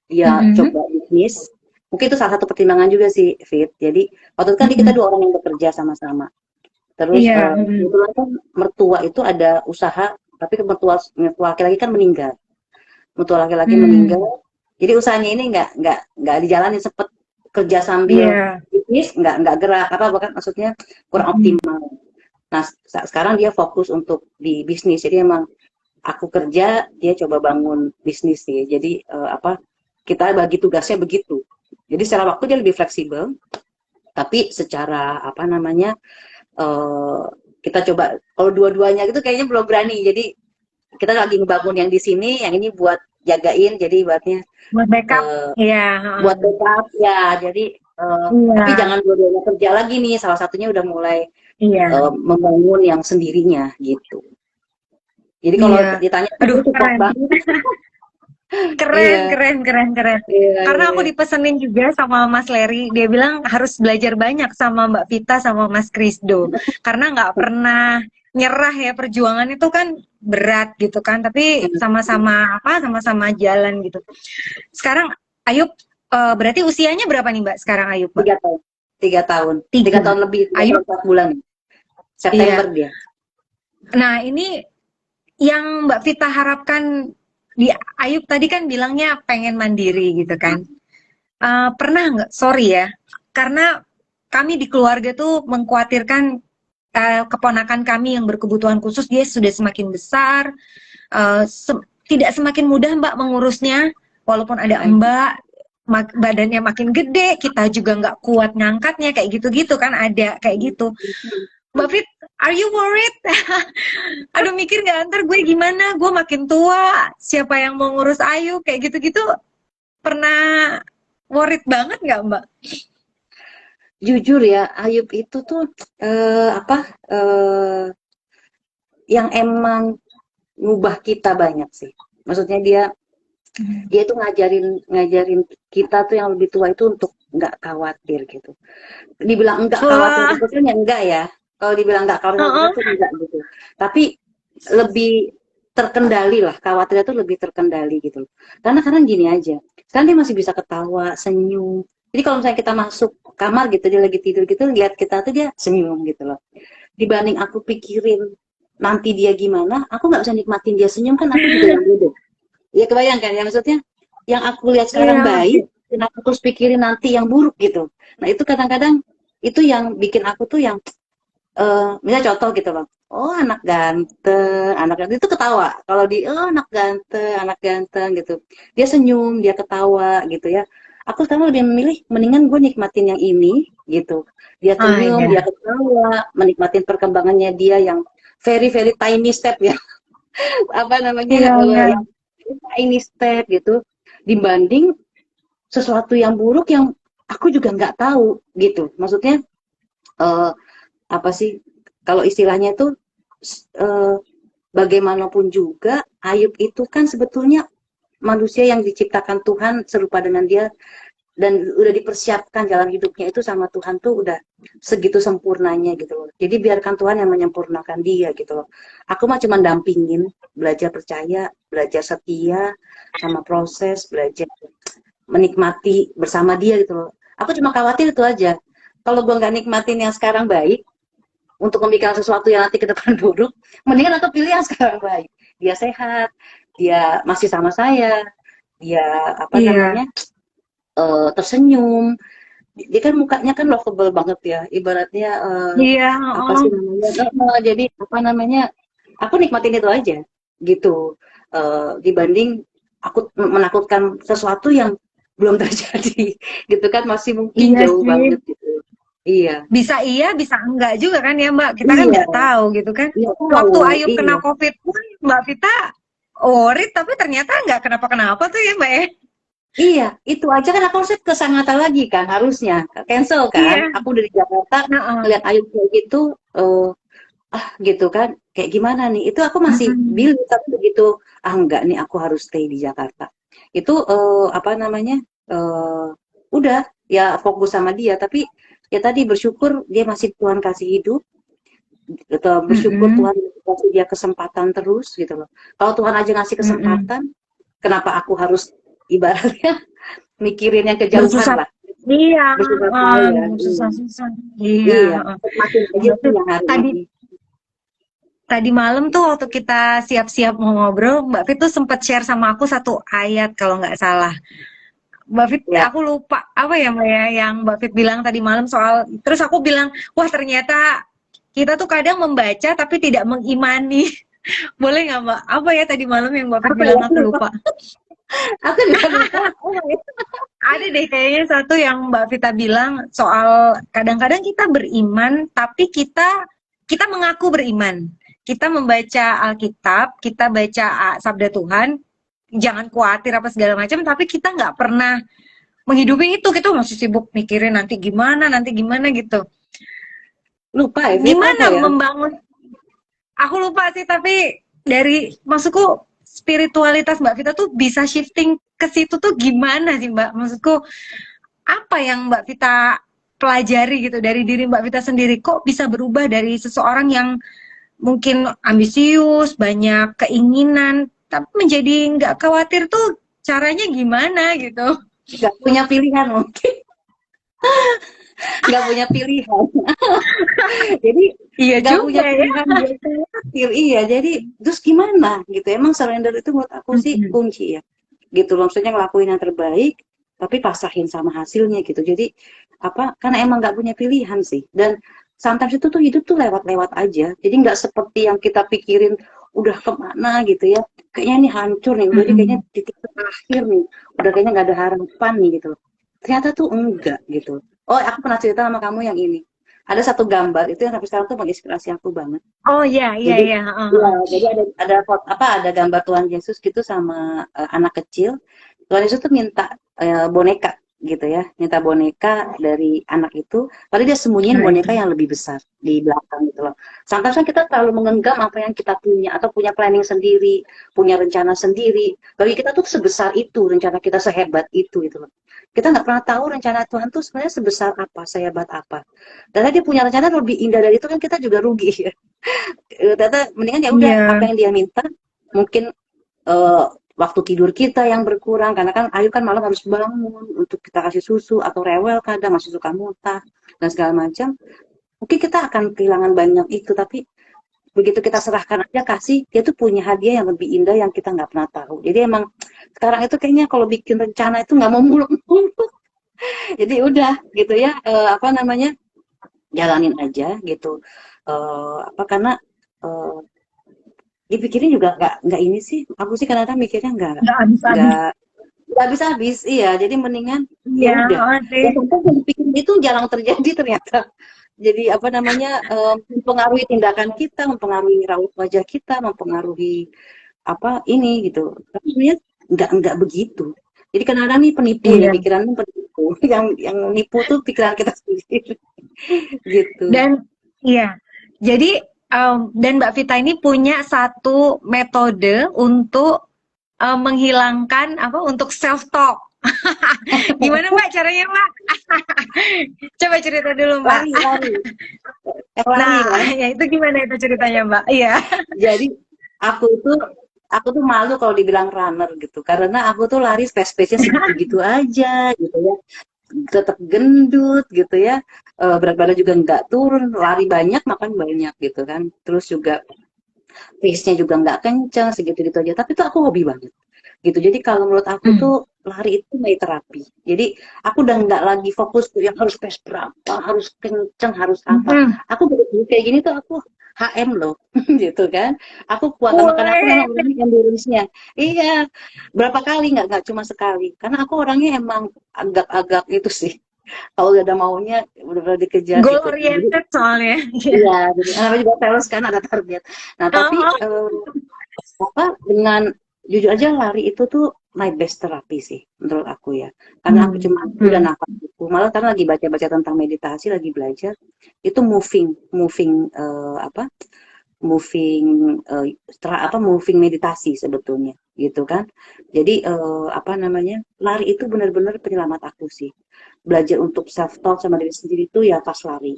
dia Mm-mm. coba bisnis. Mungkin itu salah satu pertimbangan juga sih, Fit. Jadi waktu itu kan kita Mm-mm. dua orang yang bekerja sama-sama. Terus Iya. Mm-mm. kebetulan kan mertua itu ada usaha, tapi mertua mertua laki-laki kan meninggal. Mertua laki-laki Mm. meninggal. Jadi usahanya ini nggak dijalanin, sempet kerja sambil Iya. bisnis, nggak gerak apa bahkan maksudnya kurang Mm-mm. optimal. Nah sekarang dia fokus untuk di bisnis. Jadi emang aku kerja, dia coba bangun bisnis sih. Jadi apa kita bagi tugasnya begitu. Jadi secara waktu dia lebih fleksibel, tapi secara apa namanya eh, kita coba kalau dua-duanya gitu kayaknya belum berani. Jadi kita lagi ngebangun yang di sini, yang ini buat jagain. Jadi buatnya Buat backup. Iya. buat Heeh. backup ya. Jadi tapi Iya. jangan dua-duanya kerja lagi nih. Salah satunya udah mulai Iya. membangun yang sendirinya gitu. Jadi kalau Iya. ditanya Aduh, itu support keren. banget. Keren, Iya, keren, keren, keren. iya, Karena iya, aku iya. dipesenin juga sama Mas Leri, dia bilang harus belajar banyak sama Mbak Vita sama Mas Krisdo. Karena nggak pernah nyerah ya, perjuangan itu kan berat gitu kan, tapi sama-sama apa, sama-sama jalan gitu. Sekarang Ayub, berarti usianya berapa nih Mbak sekarang Ayub, Mbak? 3 tahun, 3 tahun, tiga Tiga. tahun lebih, tiga Ayub, tahun 4 bulan. September iya. dia. Nah ini yang Mbak Vita harapkan di Ayub tadi kan bilangnya pengen mandiri gitu kan. Pernah nggak, sorry ya, karena kami di keluarga tuh mengkhawatirkan keponakan kami yang berkebutuhan khusus dia sudah semakin besar, tidak semakin mudah Mbak mengurusnya, walaupun ada Mbak badannya makin gede, kita juga nggak kuat ngangkatnya kayak gitu-gitu kan ada kayak gitu. Mbak Fit, are you worried? Aduh mikir nggak ntar gue gimana, gue makin tua, siapa yang mau ngurus Ayu kayak gitu-gitu, pernah worried banget nggak Mbak? Jujur ya, Ayub itu tuh apa yang emang ngubah kita banyak sih. Maksudnya dia dia tuh ngajarin ngajarin kita tuh yang lebih tua itu untuk nggak khawatir gitu. Dibilang enggak khawatir Wah, itu kan ya enggak ya. Kalau dibilang enggak khawatir uh-uh. itu enggak gitu. Tapi lebih terkendali lah, khawatirnya tuh lebih terkendali gitu. Karena kadang gini aja, sekarang dia masih bisa ketawa, senyum. Jadi kalau misalnya kita masuk kamar gitu, dia lagi tidur gitu, lihat kita tuh dia senyum gitu loh. Dibanding aku pikirin nanti dia gimana, aku nggak bisa nikmatin dia senyum kan aku juga yang bodoh. Ya kebayangkan ya maksudnya, yang aku lihat sekarang Iya, baik, dan aku terus pikirin nanti yang buruk gitu. Nah itu kadang-kadang itu yang bikin aku tuh yang misalnya contoh gitu loh, oh anak ganteng itu ketawa. Kalau di oh anak ganteng gitu, dia senyum, dia ketawa gitu ya. Aku sekarang lebih memilih mendingan gue nikmatin yang ini gitu. Dia ah senyum, dia iya, ketawa, menikmatin perkembangannya dia yang very very tiny step ya. Apa namanya? iya, iya, Yang tiny step gitu dibanding sesuatu yang buruk yang aku juga nggak tahu gitu. Maksudnya eh, apa sih kalau istilahnya itu eh, bagaimanapun juga Ayub itu kan sebetulnya manusia yang diciptakan Tuhan serupa dengan dia dan udah dipersiapkan jalan hidupnya itu sama Tuhan tuh udah segitu sempurnanya gitu loh. Jadi biarkan Tuhan yang menyempurnakan dia gitu loh. Aku mah cuma dampingin, belajar percaya, belajar setia sama proses, belajar menikmati bersama dia gitu loh. Aku cuma khawatir itu aja. Kalau gue nggak nikmatin yang sekarang baik, untuk memikirkan sesuatu yang nanti ke depan buruk, mendingan aku pilih yang sekarang baik. Dia sehat, dia masih sama saya, dia apa Iya. namanya tersenyum. Dia kan mukanya kan lovable banget ya, ibaratnya Iya, apa oh. sih namanya? Jadi apa namanya? Aku nikmatin itu aja, gitu. Dibanding aku menakutkan sesuatu yang belum terjadi, gitu kan masih mungkin Iya jauh sih. banget gitu. Iya, Bisa iya, bisa enggak juga kan ya Mbak. Kita kan iya, nggak tahu gitu kan. iya Waktu tahu, Ayub kena iya. COVID pun Mbak Vita worried tapi ternyata nggak kenapa-kenapa tuh ya Mbak ya. Iya, itu aja kan aku harusnya ke Sangatta lagi kan, harusnya. Cancel kan. Iya. Aku dari Jakarta, Heeh. ngeliat Ayu kayak gitu, gitu kan, kayak gimana nih? Itu aku masih Mm-mm. bilang, tapi begitu, enggak nih, aku harus stay di Jakarta. Itu, apa namanya, eh, udah, ya fokus sama dia. Tapi, ya tadi bersyukur dia masih Tuhan kasih hidup, gitu. Bersyukur Mm-mm. Tuhan kasih dia kesempatan terus, gitu loh. Kalau Tuhan aja ngasih Mm-mm. kesempatan, kenapa aku harus ibaratnya mikirin yang kejauhan Bersusah. lah, Iya, bersusah heeh, payah. Iya, bersusah-susah. Iya, iya. heeh. Nikmatin aja Mbak sih Fit, yang hari tadi ini. tadi malam tuh waktu kita siap-siap mau ngobrol, Mbak Fit tuh sempat share sama aku satu ayat kalau nggak salah. Mbak Fit, Ya, aku lupa apa ya Mbak ya yang Mbak Fit bilang tadi malam soal, terus aku bilang, wah ternyata kita tuh kadang membaca tapi tidak mengimani. Boleh nggak Mbak? Apa ya tadi malam yang Mbak Fit apa ya? bilang aku lupa. Aku juga lupa. Oh, ya. Ada deh kayaknya satu yang Mbak Vita bilang soal kadang-kadang kita beriman tapi kita mengaku beriman. Kita membaca Alkitab, kita baca Sabda Tuhan, jangan khawatir apa segala macam, tapi kita nggak pernah menghidupi itu. Kita masih sibuk mikirin nanti gimana gitu. Lupa ya, Fit, apa Gimana ya? membangun? Aku lupa sih, tapi dari maksudku spiritualitas Mbak Vita tuh bisa shifting ke situ tuh gimana sih Mbak? Maksudku apa yang Mbak Vita pelajari gitu dari diri Mbak Vita sendiri, kok bisa berubah dari seseorang yang mungkin ambisius, banyak keinginan, tapi menjadi nggak khawatir tuh caranya gimana gitu? Nggak punya pilihan mungkin. Nggak punya pilihan. Jadi, Iya nggak juga punya ya. pilihan buat khawatir. Iya, jadi terus gimana gitu. Emang surrender itu menurut aku sih Mm-mm. kunci ya. Gitu loh, maksudnya ngelakuin yang terbaik, tapi pasahin sama hasilnya gitu. Jadi, apa, karena emang nggak punya pilihan sih. Dan sometimes itu tuh hidup tuh lewat-lewat aja. Jadi nggak seperti yang kita pikirin, udah kemana gitu ya. Kayaknya ini hancur nih, udah kayaknya Mm-mm. titik terakhir nih. Udah kayaknya nggak ada harapan nih gitu loh. Ternyata tuh enggak gitu. Oh, aku pernah cerita sama kamu yang ini. Ada satu gambar itu yang sampai sekarang tuh menginspirasi aku banget. Oh iya iya Jadi, iya. ya, jadi ada apa ada gambar Tuhan Yesus gitu sama anak kecil. Tuhan Yesus tuh minta boneka gitu ya, minta boneka dari anak itu, lalu dia sembunyiin Nah itu. boneka yang lebih besar di belakang gitu loh. Sometimes kan kita terlalu mengenggam apa yang kita punya atau punya planning sendiri, punya rencana sendiri. Bagi kita tuh sebesar itu rencana kita, sehebat itu gitu loh. Kita nggak pernah tahu rencana Tuhan tuh sebenarnya sebesar apa, sehebat apa. Dan dia punya rencana lebih indah dari itu kan kita juga rugi ya. Ternyata mendingan ya udah apa Iya. yang dia minta, mungkin eh, waktu tidur kita yang berkurang karena kan Ayu kan malam harus bangun untuk kita kasih susu atau rewel kadang masih suka muntah dan segala macam, mungkin kita akan kehilangan banyak itu, tapi begitu kita serahkan aja, kasih, dia tuh punya hadiah yang lebih indah yang kita nggak pernah tahu. Jadi emang sekarang itu kayaknya kalau bikin rencana itu nggak mau muluk-muluk. Jadi udah gitu ya, apa namanya, jalanin aja gitu. Apa karena eh, dipikirin juga nggak ini sih, aku sih kadang-kadang mikirnya Nggak habis-habis. nggak nggak habis-habis, iya, jadi mendingan ya Iya, udah, oh sih. dan sampai yang dipikirin itu jarang terjadi ternyata. Jadi apa namanya, mempengaruhi tindakan kita, mempengaruhi raut wajah kita, mempengaruhi apa ini gitu, tapi sebenarnya nggak begitu. Jadi kadang-kadang nih penipu nih, Iya. pikiran penipu yang nipu tuh pikiran kita sendiri gitu. Dan iya, jadi dan Mbak Vita ini punya satu metode untuk menghilangkan apa untuk self talk. Gimana Mbak caranya Mbak? Coba cerita dulu Mbak. Lari, lari. Lari Nah, kan. ya itu gimana itu ceritanya Mbak? Iya. Jadi aku tuh aku tuh malu kalau dibilang runner gitu. Karena aku tuh lari space-nya segitu-gitu aja gitu ya. Tetap gendut gitu ya. Berat badan juga nggak turun, lari banyak makan banyak gitu kan. Terus juga pace-nya juga nggak kenceng, segitu-gitu aja. Tapi itu aku hobi banget gitu. Jadi kalau menurut aku Hmm. tuh lari itu my terapi. Jadi aku udah nggak lagi fokus tuh yang harus pace berapa, harus kenceng, harus apa. Hmm. Aku kayak gini tuh aku HM loh, gitu kan. Aku kuat, karena aku memang Woi. orangnya endurance-nya. Iya, berapa kali nggak cuma sekali. Karena aku orangnya emang agak-agak itu sih. Kalau udah ada maunya, udah dikejar Goal gitu. Jadi oriented soalnya. iya, jadi namanya juga sales kan ada target. Nah, tapi Oh. apa dengan jujur aja lari itu tuh my best terapi sih menurut aku ya. Karena aku Hmm. cuma udah Hmm. nafas aku. Malah karena lagi baca-baca tentang meditasi, lagi belajar itu moving, moving apa? Moving moving meditasi sebetulnya gitu kan. Jadi apa namanya? Lari itu benar-benar penyelamat aku sih. Belajar untuk self talk sama diri sendiri tuh ya pas lari.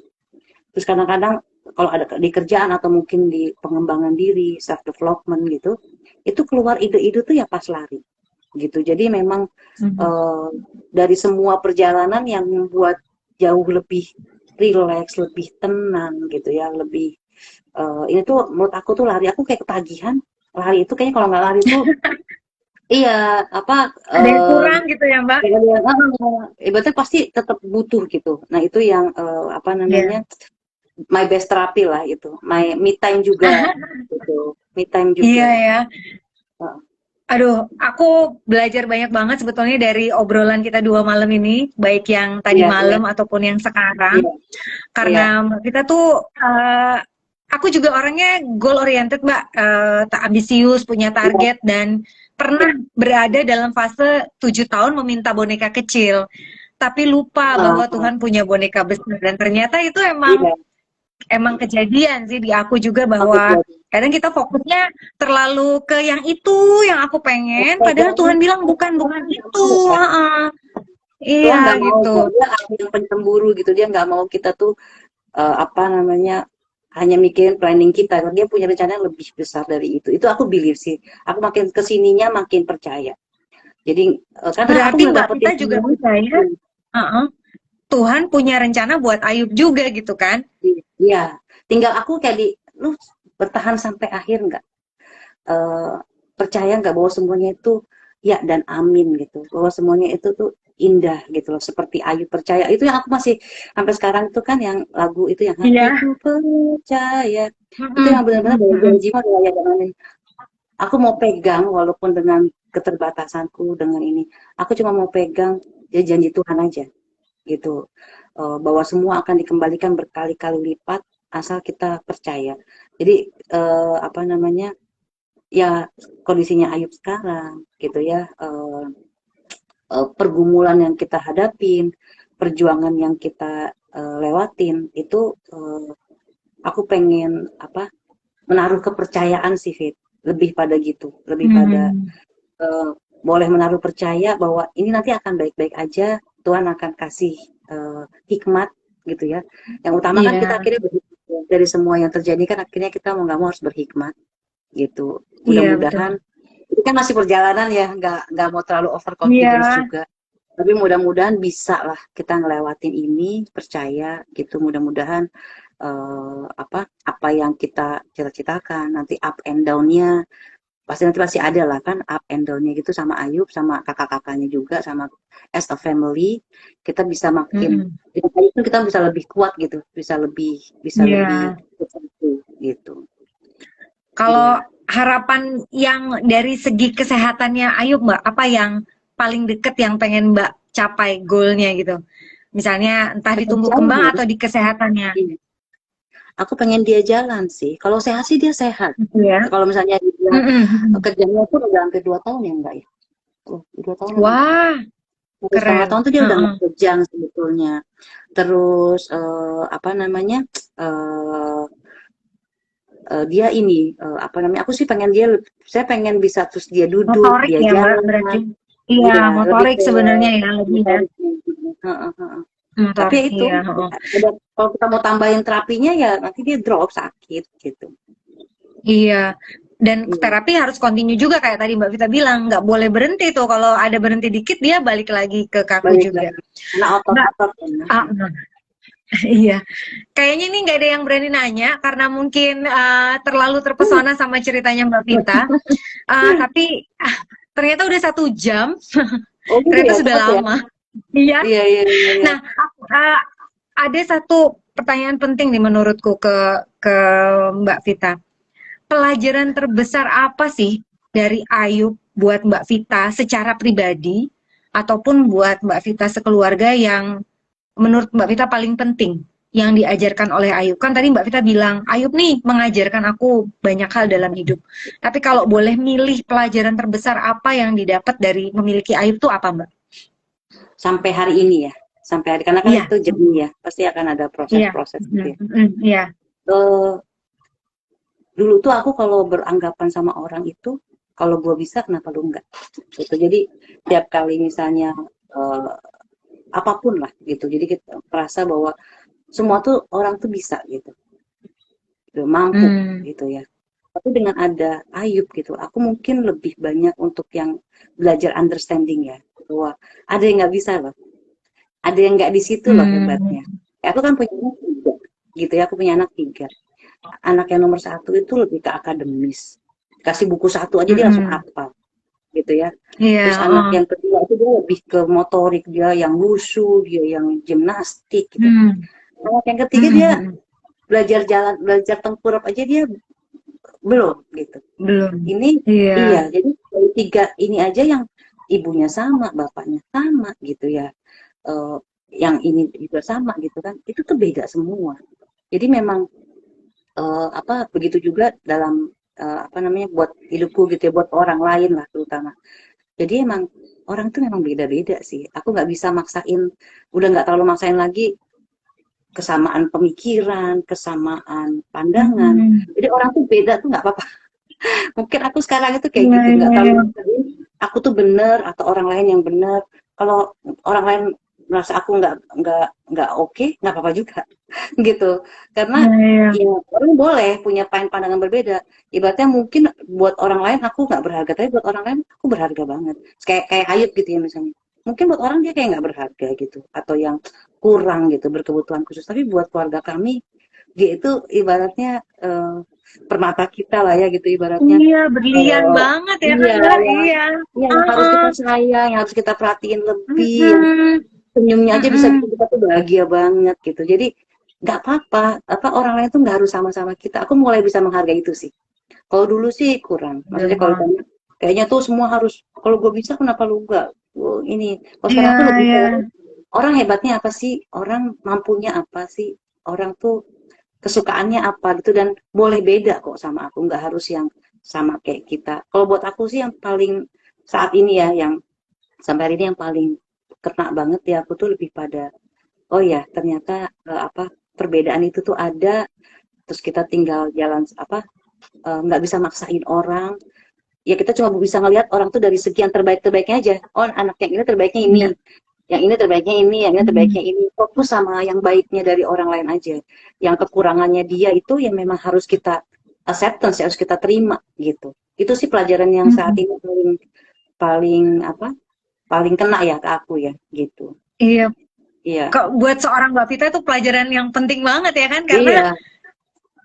Terus kadang-kadang kalau ada di kerjaan atau mungkin di pengembangan diri, self development gitu, itu keluar ide-ide tuh ya pas lari gitu. Jadi memang Hmm. eh, dari semua perjalanan yang membuat jauh lebih rileks, lebih tenang gitu ya, lebih ini tuh menurut aku tuh lari aku kayak ketagihan. Lari itu kayaknya kalau nggak lari tuh iya apa Ada yang kurang gitu ya Mbak? ibaratnya pasti tetap butuh gitu. Nah, itu yang apa namanya? Iya. My best therapy lah itu. My me time juga gitu. Me time Iya juga. ya. Heeh. Aduh, aku belajar banyak banget sebetulnya dari obrolan kita 2 malam ini, baik yang tadi Iya, iya, malam ataupun yang sekarang. iya, iya. Karena kita tuh, aku juga orangnya goal oriented, Mbak, tak ambisius, punya Iya, target, dan pernah berada dalam fase 7 tahun meminta boneka kecil, tapi lupa bahwa heeh, Tuhan punya boneka besar. Dan ternyata itu emang iya. emang kejadian sih di aku juga Aku bahwa jadi kadang kita fokusnya terlalu ke yang itu yang aku pengen, padahal pegang Tuhan bilang bukan bukan itu. bukan. Heeh. Tuhan Iya nggak mau gitu. dia yang pencemburu gitu. Dia nggak mau kita tuh apa namanya hanya mikirin planning kita. Dia punya rencana yang lebih besar dari itu. Itu aku believe sih. Aku makin kesininya makin percaya. Jadi karena aku Berarti Mbak Vita ngedapetin juga semuanya. percaya, heeh, Tuhan punya rencana buat Ayub juga gitu kan? Iya, tinggal aku kayak lu bertahan sampai akhir nggak? Eh, percaya nggak bahwa semuanya itu ya dan amin gitu, bahwa semuanya itu tuh indah gitu loh, seperti Ayub percaya. Itu yang aku masih sampai sekarang itu kan yang lagu itu yang Iya. hatiku percaya. Itu yang Mm-mm, benar-benar mm-mm, dari mm-mm. janji mah ya dan amin. Aku mau pegang walaupun dengan keterbatasanku dengan ini, aku cuma mau pegang ya janji Tuhan aja gitu. Bahwa semua akan dikembalikan berkali-kali lipat asal kita percaya. Jadi apa namanya? Ya kondisinya Ayub sekarang gitu ya. Pergumulan yang kita hadapin, perjuangan yang kita lewatin itu aku pengen apa? Menaruh kepercayaan sih Fit. Lebih pada gitu, lebih pada Hmm. eh, boleh menaruh percaya bahwa ini nanti akan baik-baik aja, Tuhan akan kasih hikmat gitu ya. Yang utama kan kita Iya, akhirnya dari semua yang terjadi kan akhirnya kita mau nggak mau harus berhikmat gitu. iya betul. Mudah-mudahan ini kan masih perjalanan ya, nggak mau terlalu overconfidence Iya, juga. Tapi mudah-mudahan bisa lah kita ngelewatin ini, percaya gitu. Mudah-mudahan apa yang kita cita-citakan nanti up and down-nya pasti masih ada lah kan up and down-nya gitu sama Ayub sama kakak-kakaknya juga sama as a family kita bisa makin mm-mm. dengan Ayub tuh kita bisa lebih kuat gitu bisa lebih Iya. bersatu gitu Kalau iya harapan yang dari segi kesehatannya Ayub, Mbak, apa yang paling deket yang pengen Mbak capai goalnya gitu? Misalnya entah di tumbuh kembang kerjanya atau di kesehatannya. iya. Aku pengen dia jalan sih kalau sehat sih dia sehat Gitu ya. kalau misalnya dia Mm-mm. kerjanya pun udah hampir 2 tahun ya enggak ya 2 tahun lebih Wah, 1,5 keren. tahun tuh dia udah Heeh. nggak kejang sebetulnya. Terus apa namanya? eh dia ini apa namanya? Aku sih pengen dia, saya pengen bisa terus dia duduk, Motorik dia ya Mbak jalan, berarti. Iya, Iya, lebih motorik ke sebenarnya ya lebih ya. motorik. Heeh, heeh. Tapi Motorik, ya itu, iya. Heeh. kalau kita mau tambahin terapinya ya nanti dia drop sakit gitu. Iya. Dan Iya, terapi harus continue juga kayak tadi Mbak Vita bilang, nggak boleh berhenti tuh. Kalau ada berhenti dikit dia balik lagi ke kaku balik juga. lagi. Karena Mbak, otot-otot ya. ah, iya. Kayaknya ini nggak ada yang berani nanya karena mungkin terlalu terpesona sama ceritanya Mbak Vita. Tapi ternyata udah 1 jam. Oh gitu Ternyata ya, sudah cepet ya. lama. Iya. Iya, iya, iya, iya. Nah, uh, ada satu pertanyaan penting nih menurutku ke Mbak Vita. Pelajaran terbesar apa sih dari Ayub buat Mbak Vita secara pribadi ataupun buat Mbak Vita sekeluarga yang menurut Mbak Vita paling penting yang diajarkan oleh Ayub? Kan tadi Mbak Vita bilang, Ayub nih mengajarkan aku banyak hal dalam hidup. Tapi kalau boleh milih pelajaran terbesar apa yang didapat dari memiliki Ayub tuh apa, Mbak? Sampai hari ini ya. Sampai hari, karena kan Iya, itu jernih ya. Pasti akan ada iya, proses-proses gitu ya. iya. Eh, dulu tuh aku kalau beranggapan sama orang itu, kalau gue bisa kenapa lu enggak? Gitu. Jadi tiap kali misalnya eh, apapun lah gitu. Jadi kita merasa bahwa semua tuh orang tuh bisa gitu, mampu Hmm, gitu ya. Tapi dengan ada Ayub gitu, aku mungkin lebih banyak untuk yang belajar understanding ya, bahwa ada yang nggak bisa loh, ada yang nggak di situ loh hmm, hebatnya. Aku kan punya anak tiga, gitu ya, aku punya anak tiga. Anak yang nomor satu itu lebih ke akademis, kasih buku satu aja dia langsung hmm. hafal, gitu ya. Iya, Terus anak yang kedua itu dia lebih ke motorik, dia yang wushu, dia yang gimnastik gitu. hmm, Anak yang ketiga hmm, dia hmm. belajar jalan, belajar tengkurap aja dia belum gitu. Belum. Ini Iya. iya, jadi dari tiga ini aja yang ibunya sama, bapaknya sama gitu ya. Eh, yang ini juga sama gitu kan. Itu tuh beda semua. Jadi memang apa begitu juga dalam apa namanya buat hidupku gitu ya, buat orang lain lah terutama. Jadi emang orang tuh memang beda-beda sih. Aku nggak bisa maksain, udah nggak terlalu maksain lagi kesamaan pemikiran, kesamaan pandangan. Hmm, Jadi orang tuh beda tuh nggak apa-apa. Mungkin aku sekarang itu kayak iya, gitu, nggak iya. terlalu maksain aku tuh bener atau orang lain yang bener. Kalau orang lain merasa aku nggak oke, nggak apa-apa juga gitu. Karena Iya, iya. ya orang boleh punya pandangan berbeda. Ibaratnya mungkin buat orang lain aku nggak berharga, tapi buat orang lain aku berharga banget. Kayak kayak Ayub gitu ya misalnya. Mungkin buat orang dia kayak nggak berharga gitu, atau yang kurang gitu, berkebutuhan khusus. Tapi buat keluarga kami, dia itu ibaratnya permata kita lah ya gitu ibaratnya. Iya, berlian Eh, banget ya kan, iya, Mbak? yang, Iya. iya, yang harus Heeh. kita sayang, yang harus kita perhatiin lebih, yang Mm-mm. senyumnya aja bisa Mm-mm. bikin kita tuh bahagia banget gitu. Jadi nggak apa-apa, apa orang lain tuh nggak harus sama-sama kita. Aku mulai bisa menghargai itu sih. Kalau dulu sih kurang. Maksudnya kalau Iya, ditanya, kayaknya tuh semua harus, kalau gue bisa kenapa lu enggak? Oh, ini, kalau sekarang iya, tuh lebih ke iya. orang hebatnya apa sih? Orang mampunya apa sih? Orang tuh kesukaannya apa gitu dan boleh beda kok sama aku, nggak harus yang sama kayak kita. Kalau buat aku sih yang paling saat ini ya, yang sampai hari ini yang paling kena banget ya aku tuh lebih pada oh ya ternyata apa perbedaan itu tuh ada, terus kita tinggal jalan apa nggak bisa maksain orang, ya kita cuma bisa ngelihat orang tuh dari segi yang terbaik-terbaiknya aja. Oh anak yang ini terbaiknya ini, Iya. yang ini terbaiknya ini, yang ini Mm. terbaiknya ini. Fokus sama yang baiknya dari orang lain aja. Yang kekurangannya dia itu yang memang harus kita acceptance, harus kita terima gitu. Itu sih pelajaran yang saat Mm-mm. ini paling paling apa? Paling kena ya ke aku ya gitu. Iya. Iya. Kok buat seorang Mbak Vita itu pelajaran yang penting banget ya kan? Karena Iya,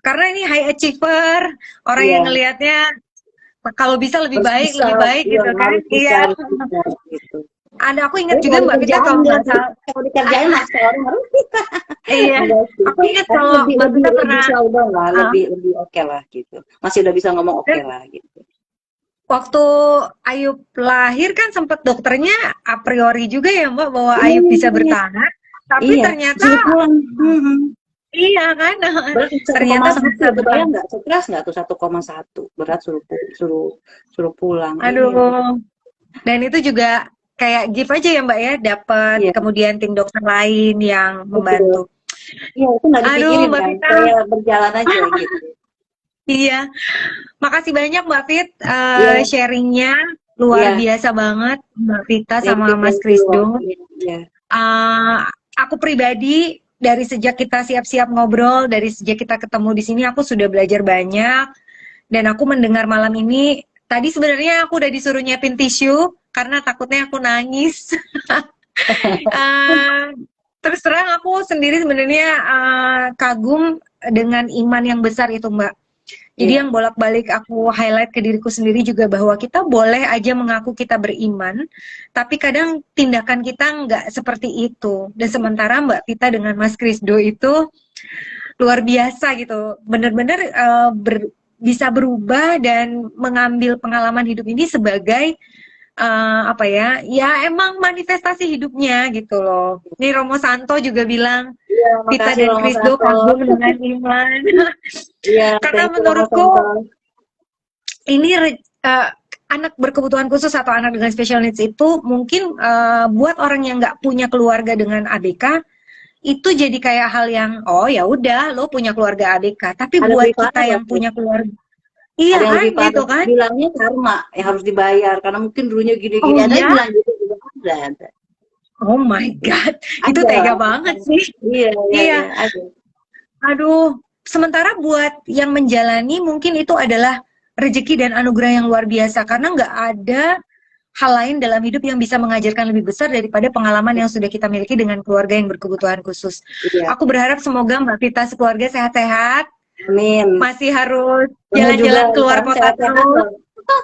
karena ini high achiever, orang yang iya. ngelihatnya kalau bisa Harus bisa, lebih baik iya gitu kan? harus bisa, Iya. gitu. Ada aku ingat Tapi juga kalau Mbak Vita dikerjain kalau enggak nggak sih? salah. Kalau dikerjain maksa orang harus Iya. enggak sih. Aku ingat Tapi kalau lebih Mbak lebih Vita lebih pernah coba lah, uh, lebih oke lah gitu. Masih udah bisa ngomong oke lah gitu. waktu Ayub lahir kan sempat dokternya a priori juga ya Mbak bahwa Iya, Ayub bisa iya, iya. bertahan, tapi Iya, ternyata disuruh pulang. Hmm. iya kan, Berat satu koma ternyata satu bisa itu bayang bertahan. nggak? Stres nggak tuh 1,1 berat suruh suruh pulang. Iya, Aduh, dan itu juga kayak gift aja ya Mbak ya, dapat iya, kemudian tim dokter lain yang betul. membantu. Iya, itu nggak Aduh dipikirin Mbak kan, Vita, kayak berjalan aja gitu. iya, makasih banyak Mbak Fit Iya, sharingnya. luar Iya, biasa banget Mbak Vita thank you, sama Mas thank you. Krisdo. Iya, Aku pribadi dari sejak kita siap-siap ngobrol, dari sejak kita ketemu di sini, aku sudah belajar banyak. Dan aku mendengar malam ini, tadi sebenarnya aku udah disuruh nyiapin tisu karena takutnya aku nangis. Eh, Terus terang aku sendiri sebenarnya kagum dengan iman yang besar itu, Mbak. Jadi iya, yang bolak-balik aku highlight ke diriku sendiri juga bahwa kita boleh aja mengaku kita beriman, tapi kadang tindakan kita nggak seperti itu. Dan sementara Mbak Vita dengan Mas Krisdo itu luar biasa gitu, benar-benar bisa berubah dan mengambil pengalaman hidup ini sebagai apa ya, ya emang manifestasi hidupnya gitu loh. Ini Romo Santo juga bilang, iya, Vita makasih dan Romo Krisdo Santo. kagum dengan iman. Iya, Karena thank you Romo menurutku Santo. ini anak berkebutuhan khusus atau anak dengan special needs itu mungkin buat orang yang nggak punya keluarga dengan ABK itu jadi kayak hal yang oh ya udah lo punya keluarga ABK, tapi Ada buat lebih kita parah yang lagi. punya keluarga, Ada iya yang kan lebih parah. gitu kan. Bilangnya karma yang harus dibayar karena mungkin dulunya Oh gini-gini. Ada yang iya, bilang gitu juga ada. oh my god, itu Ada. tega banget sih. Iya, iya, Iya, iya, ada. aduh. Sementara buat yang menjalani mungkin itu adalah rezeki dan anugerah yang luar biasa karena nggak ada hal lain dalam hidup yang bisa mengajarkan lebih besar daripada pengalaman yang sudah kita miliki dengan keluarga yang berkebutuhan khusus. Iya. Aku berharap semoga Mbak Vita sekeluarga sehat-sehat, Amin. masih harus Kamu juga jalan-jalan keluar sekarang kota sehat-sehat terus. loh.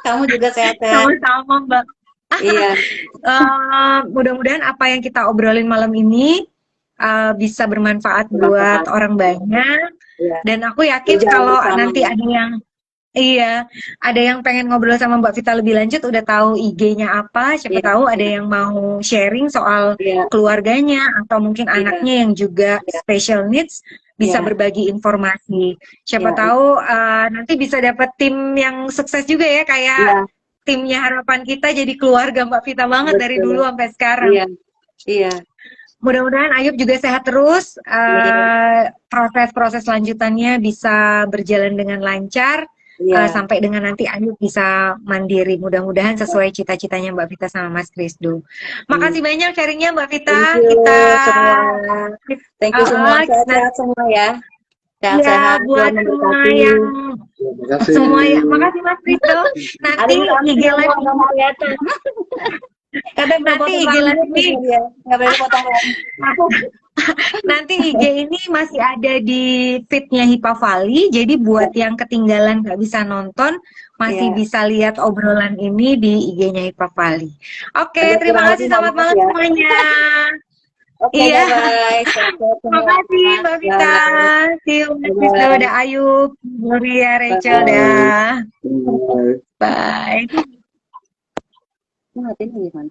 Kamu juga sehat-sehat. Sama-sama Mbak. Iya. Mudah-mudahan apa yang kita obrolin malam ini bisa bermanfaat buat Bermanfaat. orang banyak. Iya. Dan aku yakin Berjalan kalau bersama nanti ya. ada yang iya, ada yang pengen ngobrol sama Mbak Vita lebih lanjut, udah tahu IG-nya apa, siapa Iya. tahu ada Iya. yang mau sharing soal Iya. keluarganya atau mungkin Iya. anaknya yang juga Iya. special needs bisa Iya. berbagi informasi. Siapa Iya. tahu nanti bisa dapat tim yang sukses juga ya, kayak Iya. timnya harapan kita jadi keluarga Mbak Vita banget dari dulu Betul. sampai sekarang. Iya. Iya. Mudah-mudahan Ayub juga sehat terus, Iya. proses-proses lanjutannya bisa berjalan dengan lancar, Iya. sampai dengan nanti Ayub bisa mandiri. Mudah-mudahan sesuai cita-citanya Mbak Vita sama Mas Krisdo. Makasih banyak sharingnya Mbak Vita. Thank you Kita semua. Thank you semua. Sehat-sehat semua ya. ya Sehat-sehat. Tuhan buat semua memberkati. yang Terima kasih. semua ya. Makasih Mas Krisdo. Nanti Hari-hari IG semua live nggak mau kelihatan. Katanya belum nanti potong IG live rambut ini ya. Nggak boleh potong rambut. nanti IG ini masih ada di feednya Hipa Valley, jadi buat yang ketinggalan nggak bisa nonton, masih Iya. bisa lihat obrolan ini di IG-nya Hipa Valley. Oke, Agak terima kurang kasih, lebih selamat mohon maaf malam ya. semuanya. Oke, Iya, bye-bye. Sehat-sehat terima semua. kasih Mbak Vita. Bye. See you, Mas Wisnu, Bye-bye. ada Ayub, Gloria, Rachel, Bye. dah. Bye. Bye. Ini gimana?